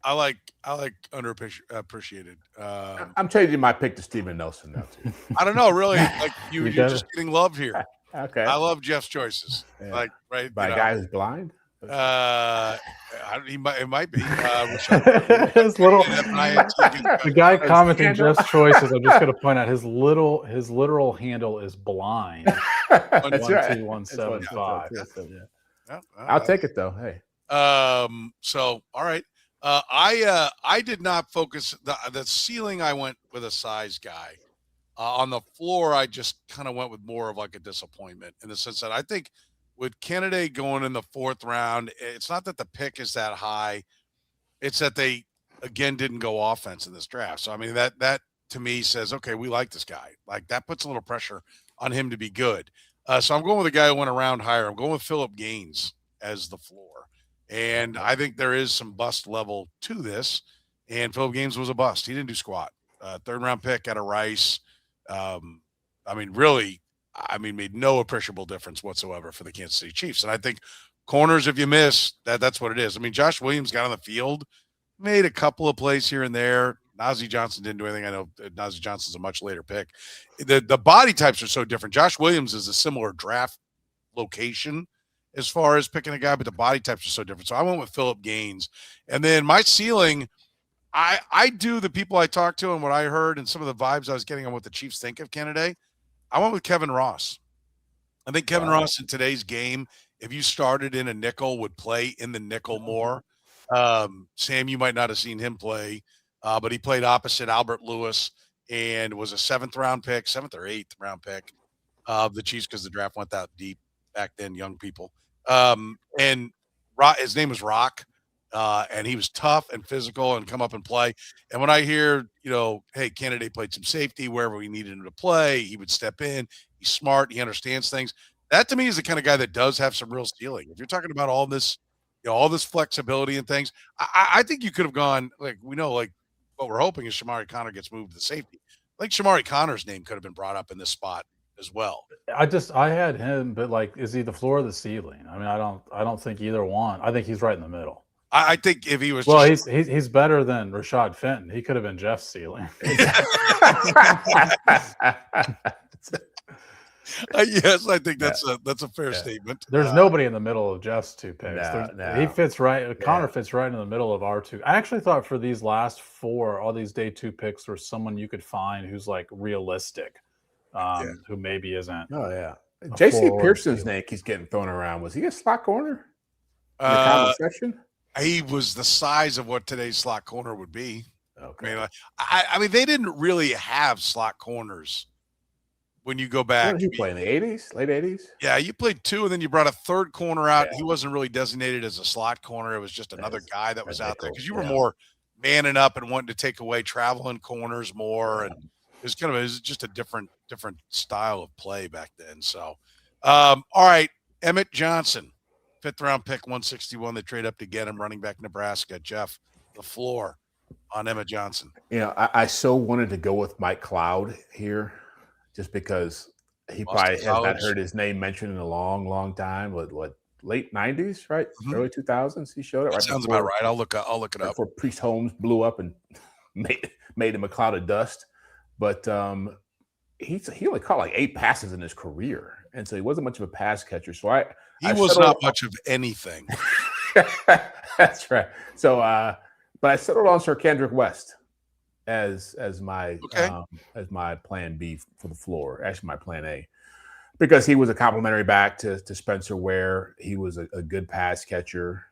I like underappreciated. I'm changing my pick to Steven Nelson now too. I don't know, really. Like you're just getting love here. Okay. I love Jeff's choice. Yeah. Like right by a guy who's blind. It might be. His little the guy commenting Jeff's choices. I'm just going to point out his literal handle is blind. 12175. I'll take it though. Hey. So all right. I did not focus the ceiling. I went with a size guy. On the floor, I just kind of went with more of like a disappointment in the sense that I think with Canady going in the fourth round, it's not that the pick is that high. It's that they, again, didn't go offense in this draft. So, I mean, that to me says, okay, we like this guy. Like that puts a little pressure on him to be good. So I'm going with a guy who went around higher. I'm going with Phillip Gaines as the floor. And I think there is some bust level to this. And Phillip Gaines was a bust. He didn't do squat. Third round pick out of Rice. Made no appreciable difference whatsoever for the Kansas City Chiefs. And I think corners, if you miss, that's what it is. I mean, Josh Williams got on the field, made a couple of plays here and there. Najee Johnson didn't do anything. I know Najee Johnson's a much later pick. The body types are so different. Josh Williams is a similar draft location as far as picking a guy, but the body types are so different. So I went with Phillip Gaines. And then my ceiling, I do the people I talked to and what I heard and some of the vibes I was getting on what the Chiefs think of Canady. I went with Kevin Ross. I think Kevin Ross in today's game, if you started in a nickel, would play in the nickel more. Sam, you might not have seen him play, but he played opposite Albert Lewis and was a seventh or eighth round pick of the Chiefs because the draft went that deep back then, young people. And his name was Rock. And he was tough and physical and come up and play. And when I hear, hey, Canady played some safety wherever we needed him to play, he would step in. He's smart. He understands things. That to me is the kind of guy that does have some real ceiling. If you're talking about all this, all this flexibility and things, I think you could have gone what we're hoping is Shamari Connor gets moved to the safety. I think Shamari Connor's name could have been brought up in this spot as well. I had him, but is he the floor or the ceiling? I mean, I don't think either one. I think he's right in the middle. I think if he was he's better than Rashad Fenton. He could have been Jeff's ceiling. Yes, I think that's a fair statement. There's nobody in the middle of Jeff's two picks. No. He fits right. Connor fits right in the middle of our two. I actually thought for these last four, all these day two picks, were someone you could find who's like realistic, who maybe isn't. Oh yeah, J.C. Pearson's name keeps getting thrown around. Was he a slot corner in the comment section? He was the size of what today's slot corner would be. Okay. I mean, they didn't really have slot corners when you go back. What did he play in the 80s, late 80s? Yeah, you played two, and then you brought a third corner out. Yeah. He wasn't really designated as a slot corner. It was just another guy that was out there because you were more manning up and wanting to take away traveling corners more. And it was just a different style of play back then. So, all right, Emtt Johnson. Fifth round pick, 161. They trade up to get him, running back Nebraska. Jeff, the floor on Emtt Johnson. I so wanted to go with Mike Cloud here just because he probably has not heard his name mentioned in a long, long time. What late 90s, right? Mm-hmm. Early 2000s, he showed up. That sounds about right. I'll look it up. Before Priest Holmes blew up and made him a cloud of dust. But he only caught like 8 passes in his career. And so he wasn't much of a pass catcher. So he was not much of anything. That's right. So, but I settled on Sir Kendrick West as my plan B for the floor. Actually, my plan A, because he was a complimentary back to Spencer Ware. He was a good pass catcher,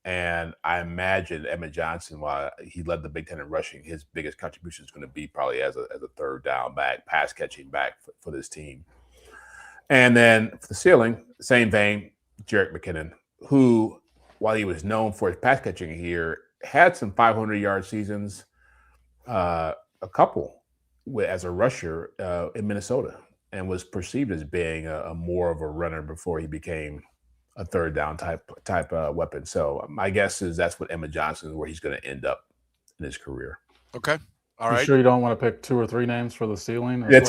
and I imagine Emtt Johnson, while he led the Big Ten in rushing, his biggest contribution is going to be probably as a third down back, pass catching back for this team. And then for the ceiling, same vein, Jerick McKinnon, who, while he was known for his pass catching here, had some 500-yard seasons, a couple as a rusher in Minnesota, and was perceived as being a more of a runner before he became a third down type weapon. So my guess is that's what Emtt Johnson is, where he's going to end up in his career. Okay. All right. Sure you don't want to pick 2 or 3 names for the ceiling? That's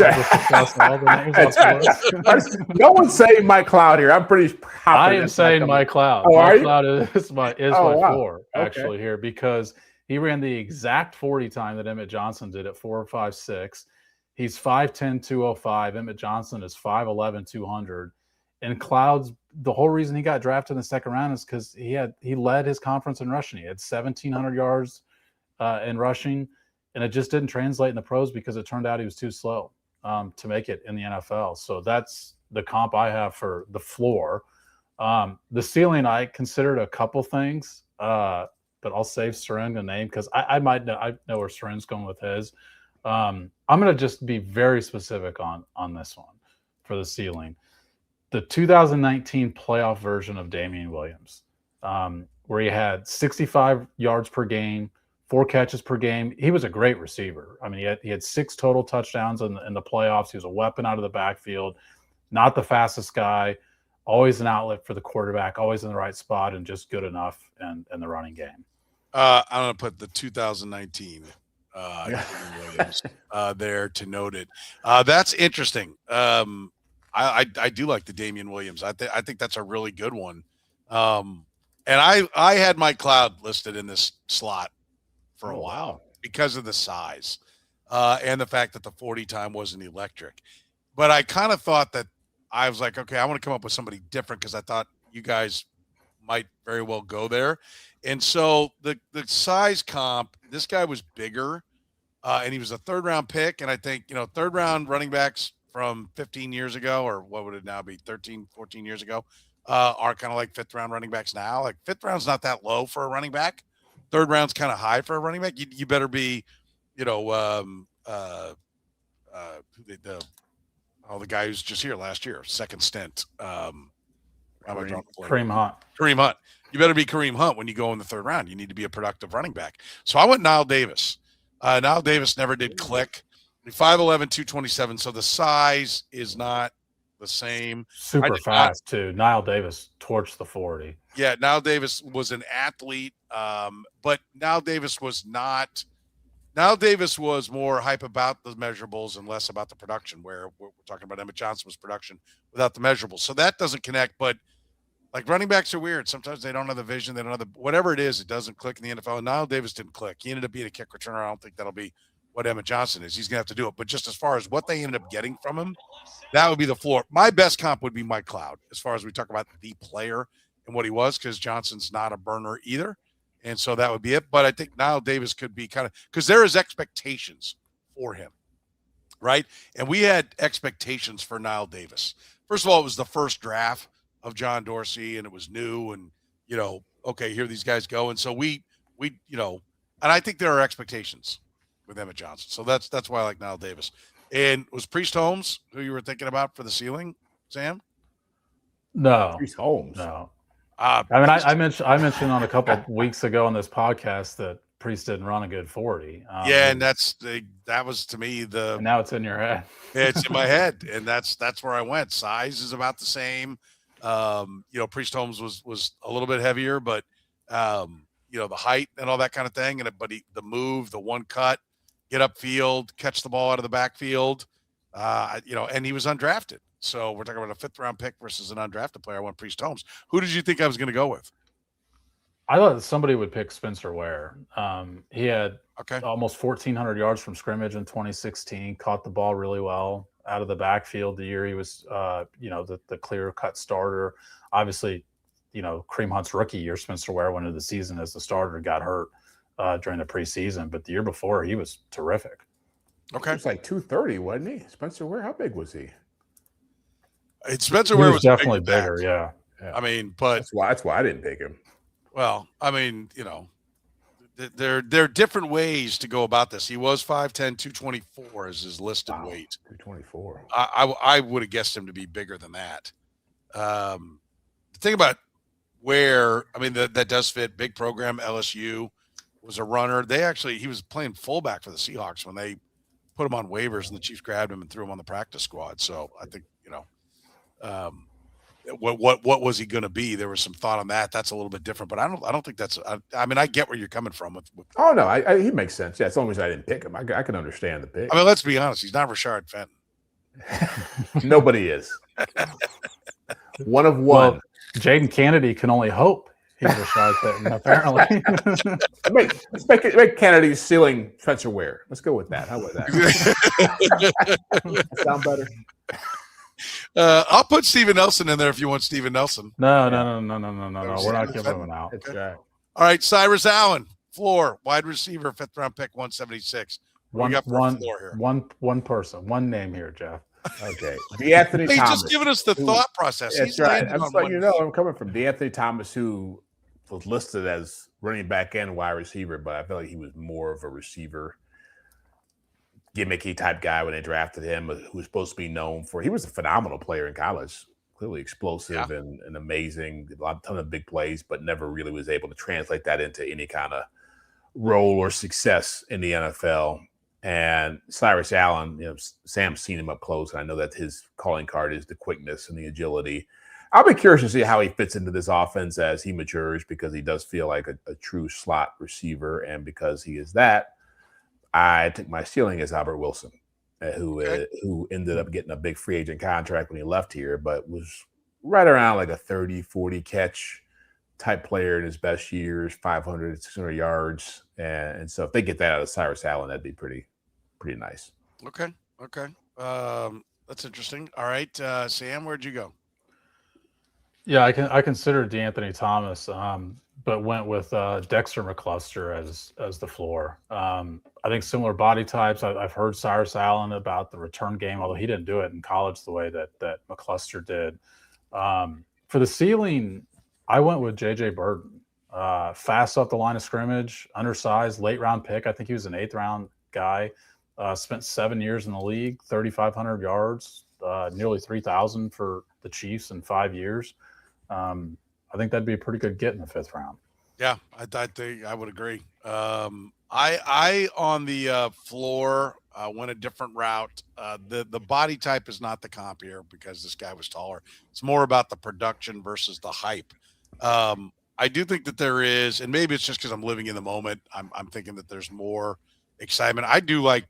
no one's saying Mike Cloud here. I'm pretty confident. I am saying Mike Cloud. Mike Cloud is my floor actually here, because he ran the exact 40 time that Emtt Johnson did at 4.56. He's 5'10", 205. Emtt Johnson is 5'11", 200. And Cloud's, the whole reason he got drafted in the second round is because he led his conference in rushing. He had 1,700 yards in rushing. And it just didn't translate in the pros because it turned out he was too slow to make it in the NFL. So that's the comp I have for the floor. The ceiling, I considered a couple things, but I'll save Soren to name because I know where Soren's going with his. I'm going to just be very specific on this one for the ceiling. The 2019 playoff version of Damian Williams, where he had 65 yards per game, 4 catches per game. He was a great receiver. I mean, he had 6 total touchdowns in the playoffs. He was a weapon out of the backfield. Not the fastest guy. Always an outlet for the quarterback. Always in the right spot and just good enough in the running game. I'm going to put the 2019 Williams there to note it. That's interesting. I do like the Damian Williams. I think that's a really good one. And I had Mike Cloud listed in this slot for a while because of the size and the fact that the 40 time wasn't electric. But I kind of thought that I was like, okay, I want to come up with somebody different because I thought you guys might very well go there. And so the size comp, this guy was bigger and he was a 3rd round pick. And I think, 3rd round running backs from 15 years ago, or what would it now be, 13, 14 years ago, are kind of like 5th round running backs now. Like 5th round's not that low for a running back. 3rd round's kind of high for a running back. You better be, the guy who's just here last year, 2nd stint. Kareem Hunt. Kareem Hunt. You better be Kareem Hunt when you go in the 3rd round. You need to be a productive running back. So I went Nile Davis. Nile Davis never did click. 5'11", 227. So the size is not the same. Super fast too. Nile Davis torched the 40. Yeah, Nile Davis was an athlete, but Nile Davis was not. Nile Davis was more hype about the measurables and less about the production, where we're talking about Emtt Johnson was production without the measurables. So that doesn't connect, but like running backs are weird. Sometimes they don't have the vision. They don't have whatever it is. It doesn't click in the NFL. And Nile Davis didn't click. He ended up being a kick returner. I don't think that'll be what Emtt Johnson is. He's going to have to do it. But just as far as what they ended up getting from him, that would be the floor. My best comp would be Mike Cloud as far as we talk about the player and what he was, because Johnson's not a burner either. And so that would be it. But I think Nile Davis could be kind of – because there is expectations for him, right? And we had expectations for Nile Davis. First of all, it was the first draft of John Dorsey, and it was new. And, okay, here these guys go. And so we and I think there are expectations with Emtt Johnson. So that's why I like Nile Davis. And was Priest Holmes who you were thinking about for the ceiling, Sam? No. Priest Holmes. No. I mentioned on a couple of weeks ago on this podcast that Priest didn't run a good 40. And that was to me and now it's in your head. It's in my head, and that's where I went. Size is about the same. Priest Holmes was a little bit heavier, but the height and all that kind of thing, the move, the one cut, get upfield, catch the ball out of the backfield, and he was undrafted. So we're talking about a 5th round pick versus an undrafted player. I went Priest Holmes. Who did you think I was going to go with? I thought somebody would pick Spencer Ware. He had almost 1,400 yards from scrimmage in 2016, caught the ball really well out of the backfield the year he was, the clear-cut starter. Obviously, Kareem Hunt's rookie year, Spencer Ware went into the season as the starter, got hurt during the preseason. But the year before, he was terrific. Okay. He was like 230, wasn't he? Spencer Ware, how big was he? Spencer Ware was definitely bigger, yeah. I mean, but that's why I didn't pick him. Well, I mean, there are different ways to go about this. He was 5'10", 224 is his listed weight. 224. I would have guessed him to be bigger than that. The thing about Ware, I mean, that does fit. Big program, LSU, was a runner. He was playing fullback for the Seahawks when they put him on waivers, and the Chiefs grabbed him and threw him on the practice squad. So I think, what was he going to be? There was some thought on that. That's a little bit different, but I don't think that's. I mean, I get where you're coming from with Oh no, he makes sense. Yeah, as long as I didn't pick him, I can understand the pick. I mean, let's be honest. He's not Rashard Fenton. Nobody is. One of one. Well, Jaden Canady can only hope he's Rashard Fenton. Apparently, let's make Canady ceiling Spencer Ware. Let's go with that. How about that? Sound better? I'll put Steven Nelson in there if you want Steven Nelson. No. We're not giving him out. That's right. All right, Cyrus Allen, floor, wide receiver, 5th round pick, 176. One person, one name here, Jeff. Okay, DeAnthony Thomas. He's just giving us the thought process. That's right. I'm just letting you know I'm coming from DeAnthony Thomas, who was listed as running back and wide receiver, but I feel like he was more of a receiver, gimmicky type guy when they drafted him, who was supposed to be known for. He was a phenomenal player in college, clearly explosive and amazing, ton of big plays, but never really was able to translate that into any kind of role or success in the NFL. And Cyrus Allen, Sam's seen him up close, and I know that his calling card is the quickness and the agility. I'll be curious to see how he fits into this offense as he matures, because he does feel like a true slot receiver. And because he is that, I think my ceiling is Albert Wilson, who ended up getting a big free agent contract when he left here, but was right around like a 30, 40 catch type player in his best years, 500, 600 yards. And so if they get that out of Cyrus Allen, that'd be pretty nice. Okay. That's interesting. All right. Sam, where'd you go? Yeah, I considered D'Anthony Thomas, but went with Dexter McCluster as the floor. I think similar body types. I've heard Cyrus Allen about the return game, although he didn't do it in college the way that McCluster did. For the ceiling, I went with J.J. Burton. Fast off the line of scrimmage, undersized, late round pick. I think he was an 8th round guy. Spent 7 years in the league, 3,500 yards, nearly 3,000 for the Chiefs in 5 years. I think that'd be a pretty good get in the 5th round. Yeah, I think I would agree. I on the floor went a different route. The body type is not the comp here because this guy was taller. It's more about the production versus the hype. I do think that there is, and maybe it's just because I'm living in the moment. I'm thinking that there's more excitement. I do like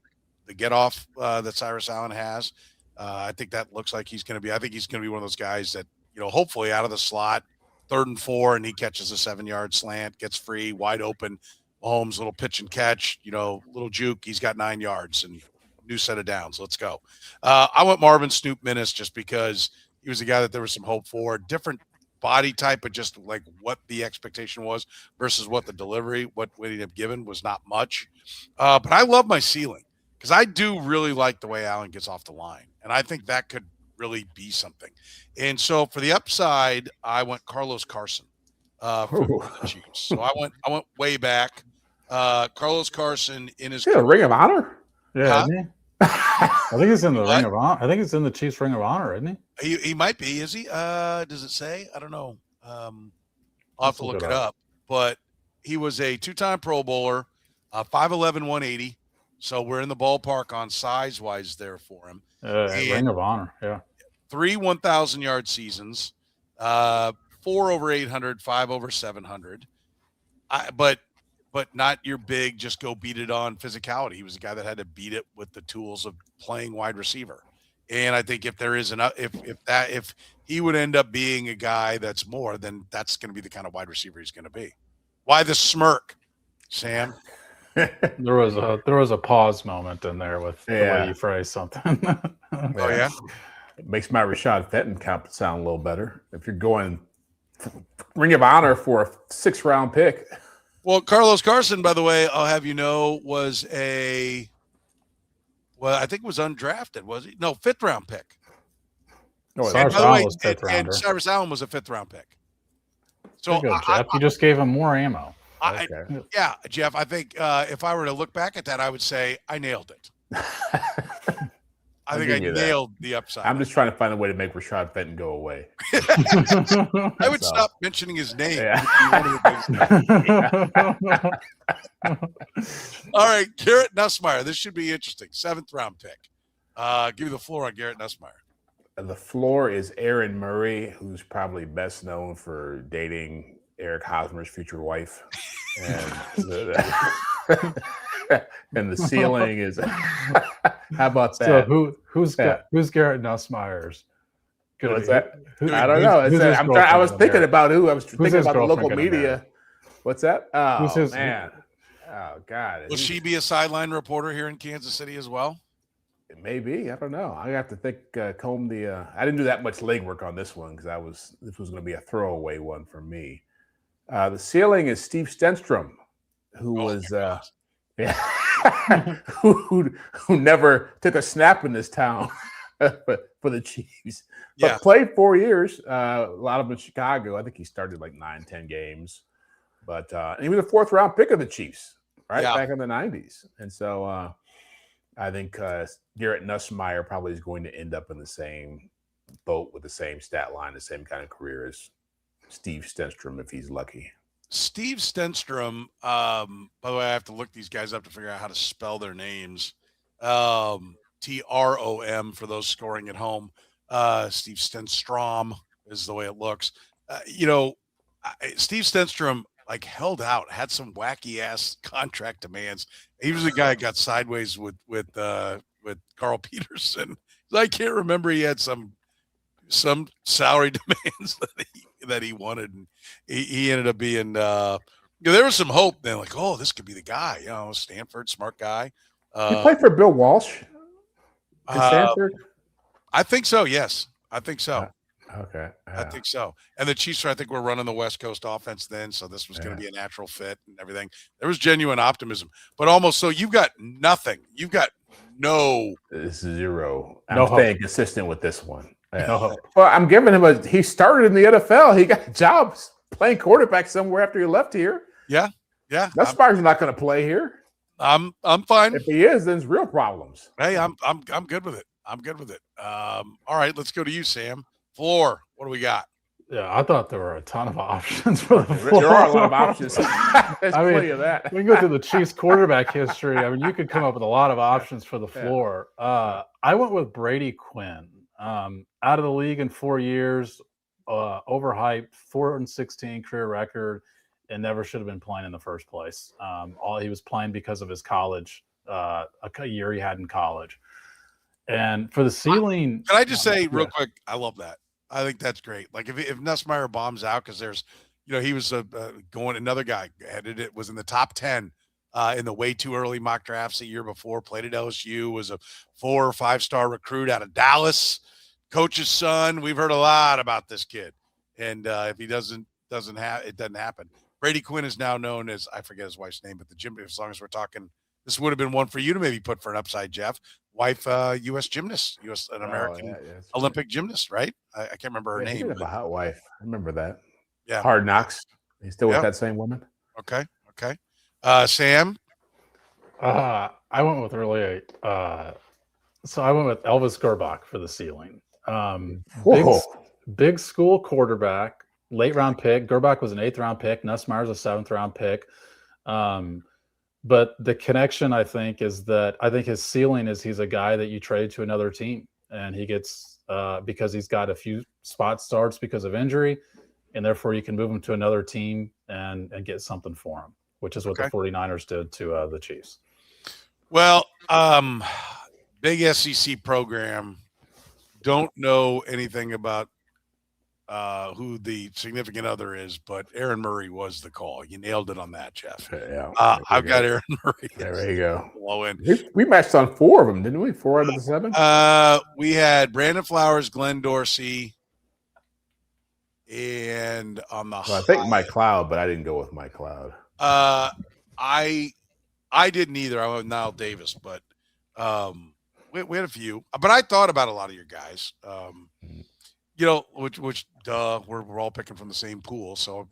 the get off that Cyrus Allen has. I think that looks like he's going to be. I think he's going to be one of those guys that, hopefully out of the slot, 3rd and 4, and he catches a 7-yard slant, gets free, wide open. Mahomes, little pitch and catch, little juke. He's got 9 yards and new set of downs. Let's go. I went Marvin Snoop Minnis just because he was a guy that there was some hope for. Different body type, but just like what the expectation was versus what the delivery, what he ended up given was not much. But I love my ceiling because I do really like the way Allen gets off the line. And I think that could really be something. And so for the upside, I went Carlos Carson for the Chiefs. So I went way back. Carlos Carson in his Ring of Honor? Yeah, isn't he? I think it's in the Ring of Honor. I think it's in the Chiefs Ring of Honor, isn't he? He might be. Is he? Does it say? I don't know. I'll have to look it up. But he was a 2-time Pro Bowler, 5'11", 180. So we're in the ballpark on size-wise there for him. Ring of Honor, yeah. 3 1,000-yard seasons, 4 over 800, 5 over 700. But not your big, just go beat it on physicality. He was a guy that had to beat it with the tools of playing wide receiver. And I think if there is if he would end up being a guy that's more, then that's going to be the kind of wide receiver he's going to be. Why the smirk, Sam? There was a pause moment in there with the way you phrased something. Oh yeah, it makes my Rashad Fenton comp sound a little better. If you're going Ring of Honor for a 6th round pick. Well, Carlos Carson, by the way, I'll have you know, was I think was undrafted, was he? No, 5th round pick. No, Cyrus Allen was 5th rounder. And Cyrus Allen was a 5th round pick. So Jeff, you just gave him more ammo. Yeah, Jeff, I think if I were to look back at that, I would say I nailed it. I think I nailed the upside. I'm just trying to find a way to make Rashad Fenton go away. I would stop mentioning his name. Yeah. All right, Garrett Nusmeer. This should be interesting. 7th round pick. Give me the floor on Garrett Nusmeer. The floor is Aaron Murray, who's probably best known for dating Eric Hosmer's future wife. And the ceiling is how about that? So who's Garrett Nussmeier's? What's that? I don't know. I was thinking about who. I was thinking about the local media. What's that? Oh, man. Oh, God. Will she be a sideline reporter here in Kansas City as well? It may be. I don't know. I have to comb the I didn't do that much legwork on this one because this was going to be a throwaway one for me. The ceiling is Steve Stenstrom, who was who never took a snap in this town for the Chiefs, but played 4 years. A lot of them in Chicago. I think he started like 9-10 games, but and he was a 4th round pick of the Chiefs, right back in the 90s. And so I think Garrett Nusmeer probably is going to end up in the same boat with the same stat line, the same kind of career as Steve Stenstrom if he's lucky. Steve Stenstrom, by the way, I have to look these guys up to figure out how to spell their names. Trom for those scoring at home. Steve Stenstrom is the way it looks. Steve Stenstrom held out, had some wacky ass contract demands. He was the guy that got sideways with Carl Peterson. I can't remember. He had some salary demands that he wanted, and he ended up being. There was some hope then, this could be the guy. Stanford, smart guy. He played for Bill Walsh in Stanford. I think so. Yes, I think so. Okay, I think so. And the Chiefs, I think, were running the West Coast offense then, so this was going to be a natural fit and everything. There was genuine optimism, but almost so you've got nothing. You've got no zero. No I'm hope. staying consistent with this one. Yeah. No hope. Well, I'm giving him he started in the NFL. He got jobs playing quarterback somewhere after he left here. Yeah. Nussmeier's not going to play here. I'm fine. If he is, then it's real problems. Hey, I'm good with it. I'm good with it. All right, let's go to you, Sam. Floor. What do we got? Yeah, I thought there were a ton of options for the floor. There are a lot of options. There's plenty of that. We can go through the Chiefs quarterback history. I mean, you could come up with a lot of options for the floor. I went with Brady Quinn. Out of the league in 4 years, overhyped, 4-16 career record, and never should have been playing in the first place. He was playing because of his college, a year he had in college. And for the ceiling, can I just say real quick, I love that. I think that's great. If Nussmeier bombs out, because there's, he was another guy was in the top 10 in the way too early mock drafts the year before, played at LSU, was a 4 or 5-star recruit out of Dallas, coach's son. We've heard a lot about this kid. And if he doesn't happen. Brady Quinn is now known as, I forget his wife's name, but the gym, as long as we're talking, this would have been one for you to maybe put for an upside, Jeff. Wife, U.S. gymnast, an American Olympic gymnast, right? I can't remember her name. He had a hot wife. I remember that. Yeah. Hard Knocks. He's still with that same woman. Okay. Sam? I went with so I went with Elvis Gerbach for the ceiling. Big school quarterback, late round pick. Gerbach was an 8th round pick. Nussmeier's a 7th round pick. But the connection, I think, is that I think his ceiling is he's a guy that you trade to another team, and he gets because he's got a few spot starts because of injury, and therefore you can move him to another team and get something for him, which is what the 49ers did to the Chiefs. Well, big SEC program. Don't know anything about who the significant other is, but Aaron Murray was the call. You nailed it on that, Jeff. I've got Aaron Murray. There you go. Low end. We matched on 4 of them, didn't we? 4 out of the 7? We had Brandon Flowers, Glenn Dorsey, and on the I think Mike Cloud, but I didn't go with Mike Cloud. I didn't either. I went with Niall Davis, but we had a few. But I thought about a lot of your guys. Which we're all picking from the same pool. So,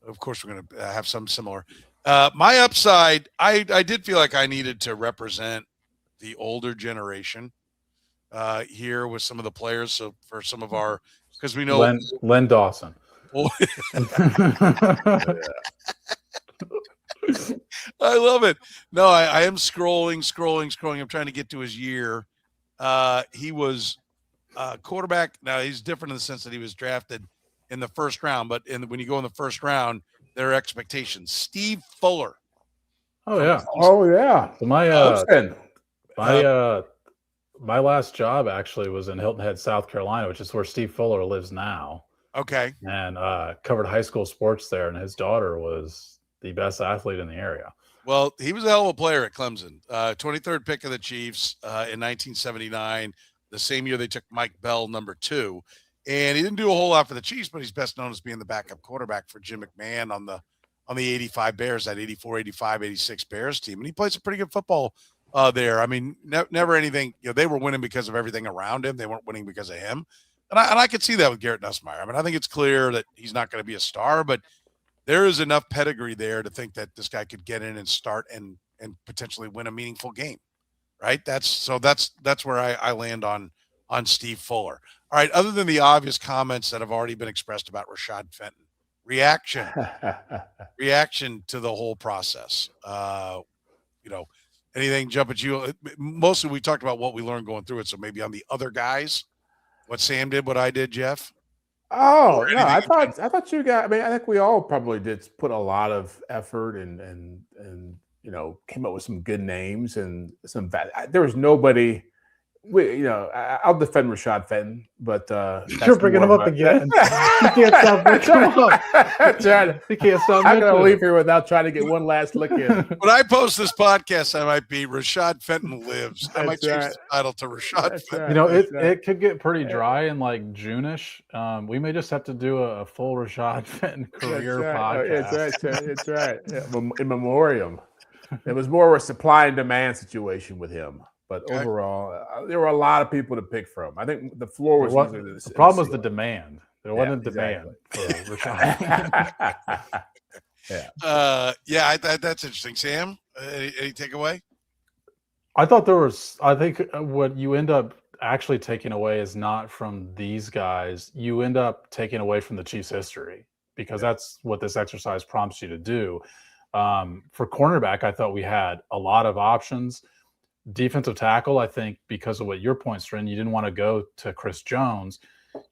of course we're going to have some similar. My upside, I did feel like I needed to represent the older generation here with some of the players. So for some of our, because we know Len Dawson. I love it. No, I am scrolling. I'm trying to get to his year. He was quarterback. Now he's different in the sense that he was drafted in the first round, but when you go in the first round, there are expectations. Steve Fuller. Oh yeah. So my last job actually was in Hilton Head, South Carolina, which is where Steve Fuller lives now. Okay. And covered high school sports there, and his daughter was the best athlete in the area. Well, he was a hell of a player at Clemson. 23rd pick of the Chiefs in 1979. The same year they took Mike Bell, number 2. And he didn't do a whole lot for the Chiefs, but he's best known as being the backup quarterback for Jim McMahon on the 85 Bears, that 84, 85, 86 Bears team. And he played some pretty good football there. I mean, never anything, they were winning because of everything around him. They weren't winning because of him. And I could see that with Garrett Nusmeer. I mean, I think it's clear that he's not going to be a star, but there is enough pedigree there to think that this guy could get in and start and potentially win a meaningful game. Right. That's where I land on Steve Fuller. All right. Other than the obvious comments that have already been expressed about Rashad Fenton, reaction to the whole process. Anything jump at you? Mostly we talked about what we learned going through it. So maybe on the other guys, what Sam did, what I did, Jeff. Oh no, I thought you guys. I mean, I think we all probably did put a lot of effort and came up with some good names and some. There was nobody. I'll defend Rashad Fenton, but you're bringing him up again. You can't stop bringing him up. You can't stop. I'm going to leave here without trying to get one last lick in. When I post this podcast, I might be Rashad Fenton lives. I might change the title to Rashad Fenton. It could get pretty dry in like June-ish. We may just have to do a full Rashad Fenton career podcast. It's right. Yeah. In memoriam. It was more of a supply and demand situation with him. But overall, there were a lot of people to pick from. I think the floor was the problem was the demand. There wasn't demand for Rashad. That's interesting. Sam, any takeaway? I thought I think what you end up actually taking away is not from these guys. You end up taking away from the Chiefs' history because that's what this exercise prompts you to do. For cornerback, I thought we had a lot of options. Defensive tackle, I think, because of what your points were in, you didn't want to go to Chris Jones.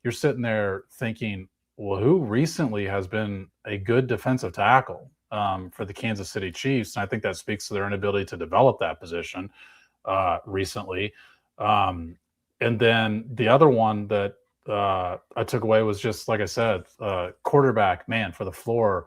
You're sitting there thinking, well, who recently has been a good defensive tackle for the Kansas City Chiefs? And I think that speaks to their inability to develop that position recently. And then the other one that I took away was just, like I said, quarterback, man, for the floor.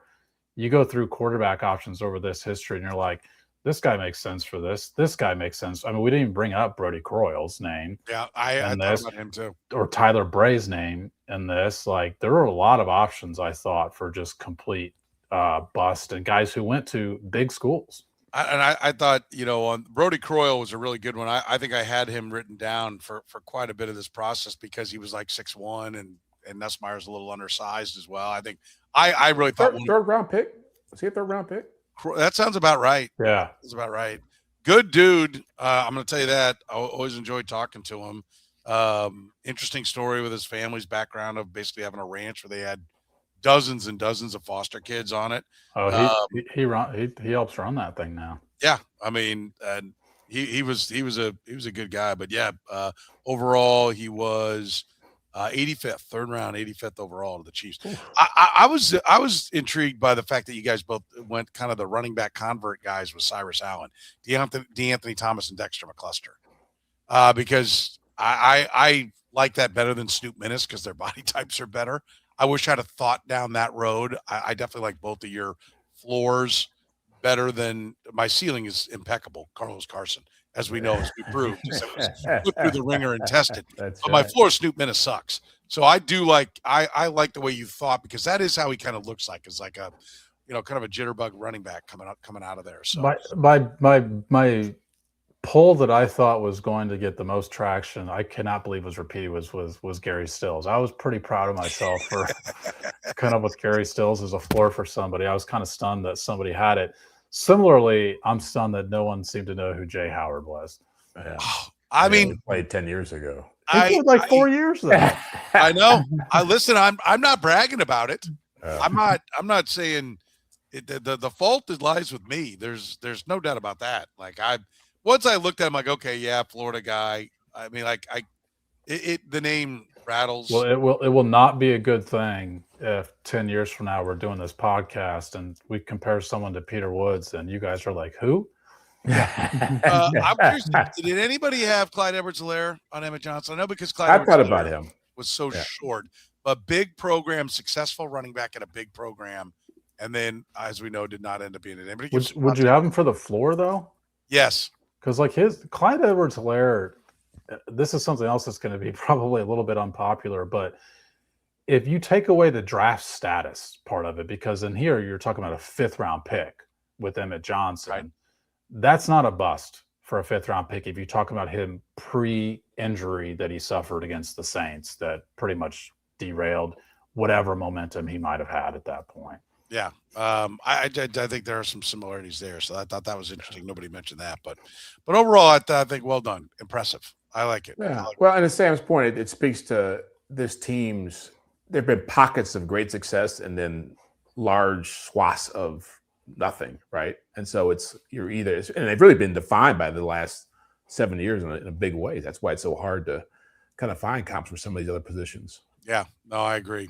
You go through quarterback options over this history and you're like, this guy makes sense for this. This guy makes sense. I mean, we didn't even bring up Brody Croyle's name. Yeah, I thought about him too. Or Tyler Bray's name in this. Like, there were a lot of options, I thought, for just complete bust and guys who went to big schools. I thought, on Brody Croyle was a really good one. I think I had him written down for quite a bit of this process because he was like 6'1", and Nussmeier's a little undersized as well. I think I really thought third round pick. Was he a third round pick? That sounds about right. Yeah. That's about right. Good dude. I'm going to tell you that. I always enjoyed talking to him. Interesting story with his family's background of basically having a ranch where they had dozens and dozens of foster kids on it. Oh, he helps run that thing now. Yeah. I mean, he was a good guy, but yeah, overall he was 85th, third round, 85th overall to the Chiefs. I was intrigued by the fact that you guys both went kind of the running back convert guys with Cyrus Allen, D'Anthony Thomas, and Dexter McCluster, because I like that better than Snoop Minnis because their body types are better. I wish I'd have thought down that road. I definitely like both of your floors better than my ceiling is impeccable. Carlos Carson, as we know, as we proved, put through the ringer and tested. But my floor, Snoop Minnis, sucks. So I do like I like the way you thought because that is how he kind of looks like. It's like a, kind of a jitterbug running back coming out of there. So my poll that I thought was going to get the most traction, I cannot believe was repeated was Gary Stills. I was pretty proud of myself for coming up with Gary Stills as a floor for somebody. I was kind of stunned that somebody had it. Similarly, I'm stunned that no one seemed to know who Jay Howard was. Yeah. I mean, he played 10 years ago. He played like 4 years though. I know. Listen. I'm not bragging about it. I'm not saying it, the fault lies with me. There's no doubt about that. Like once I looked at him, like, okay, yeah, Florida guy. I mean, like the name rattles. Well, it will not be a good thing if 10 years from now we're doing this podcast and we compare someone to Peter Woods and you guys are like, who? I'm curious, did anybody have Clyde Edwards-Helaire on Emtt Johnson? I know because Clyde I thought about him. Was so short, but big program, successful running back at a big program, and then, as we know, did not end up being an anybody. Would you have him for the floor though? Yes, because like Clyde Edwards-Helaire. This is something else that's going to be probably a little bit unpopular, but if you take away the draft status part of it, because in here you're talking about a 5th round pick with Emtt Johnson, right. That's not a bust for a 5th round pick. If you talk about him pre-injury that he suffered against the Saints, that pretty much derailed whatever momentum he might have had at that point. Yeah. I think there are some similarities there. So I thought that was interesting. Nobody mentioned that, but overall, I think well done. Impressive. I like it. Yeah. Well, and to Sam's point, it speaks to this team's. There have been pockets of great success, and then large swaths of nothing, right? And so you're either, and they've really been defined by the last 7 years in a big way. That's why it's so hard to kind of find comps for some of these other positions. Yeah, no, I agree.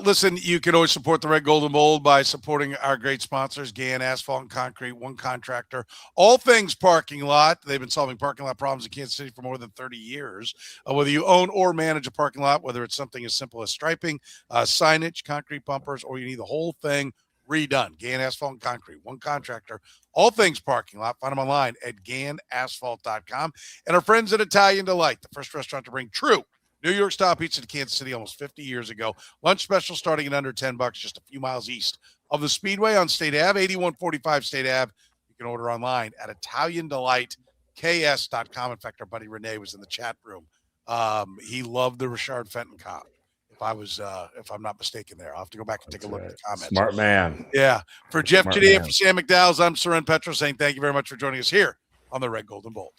Listen, you can always support the Red, Gold, and Bold by supporting our great sponsors, GAN Asphalt and Concrete, One Contractor, all things parking lot. They've been solving parking lot problems in Kansas City for more than 30 years. Whether you own or manage a parking lot, whether it's something as simple as striping, signage, concrete bumpers, or you need the whole thing redone. GAN Asphalt and Concrete, One Contractor, all things parking lot. Find them online at GANasphalt.com. And our friends at Italian Delight, the first restaurant to bring true New York style pizza to Kansas City almost 50 years ago. Lunch special starting at under $10, just a few miles east of the Speedway on State Ave, 8145 State Ave. You can order online at ItalianDelightKS.com. In fact, our buddy Renee was in the chat room. He loved the Richard Fenton cop. If I'm not mistaken there, I'll have to go back and take a look at the comments. Smart man. Yeah. For Jeff Chadiha, for Sam McDowell, I'm Soren Petro saying thank you very much for joining us here on the Red, Gold, and Bold.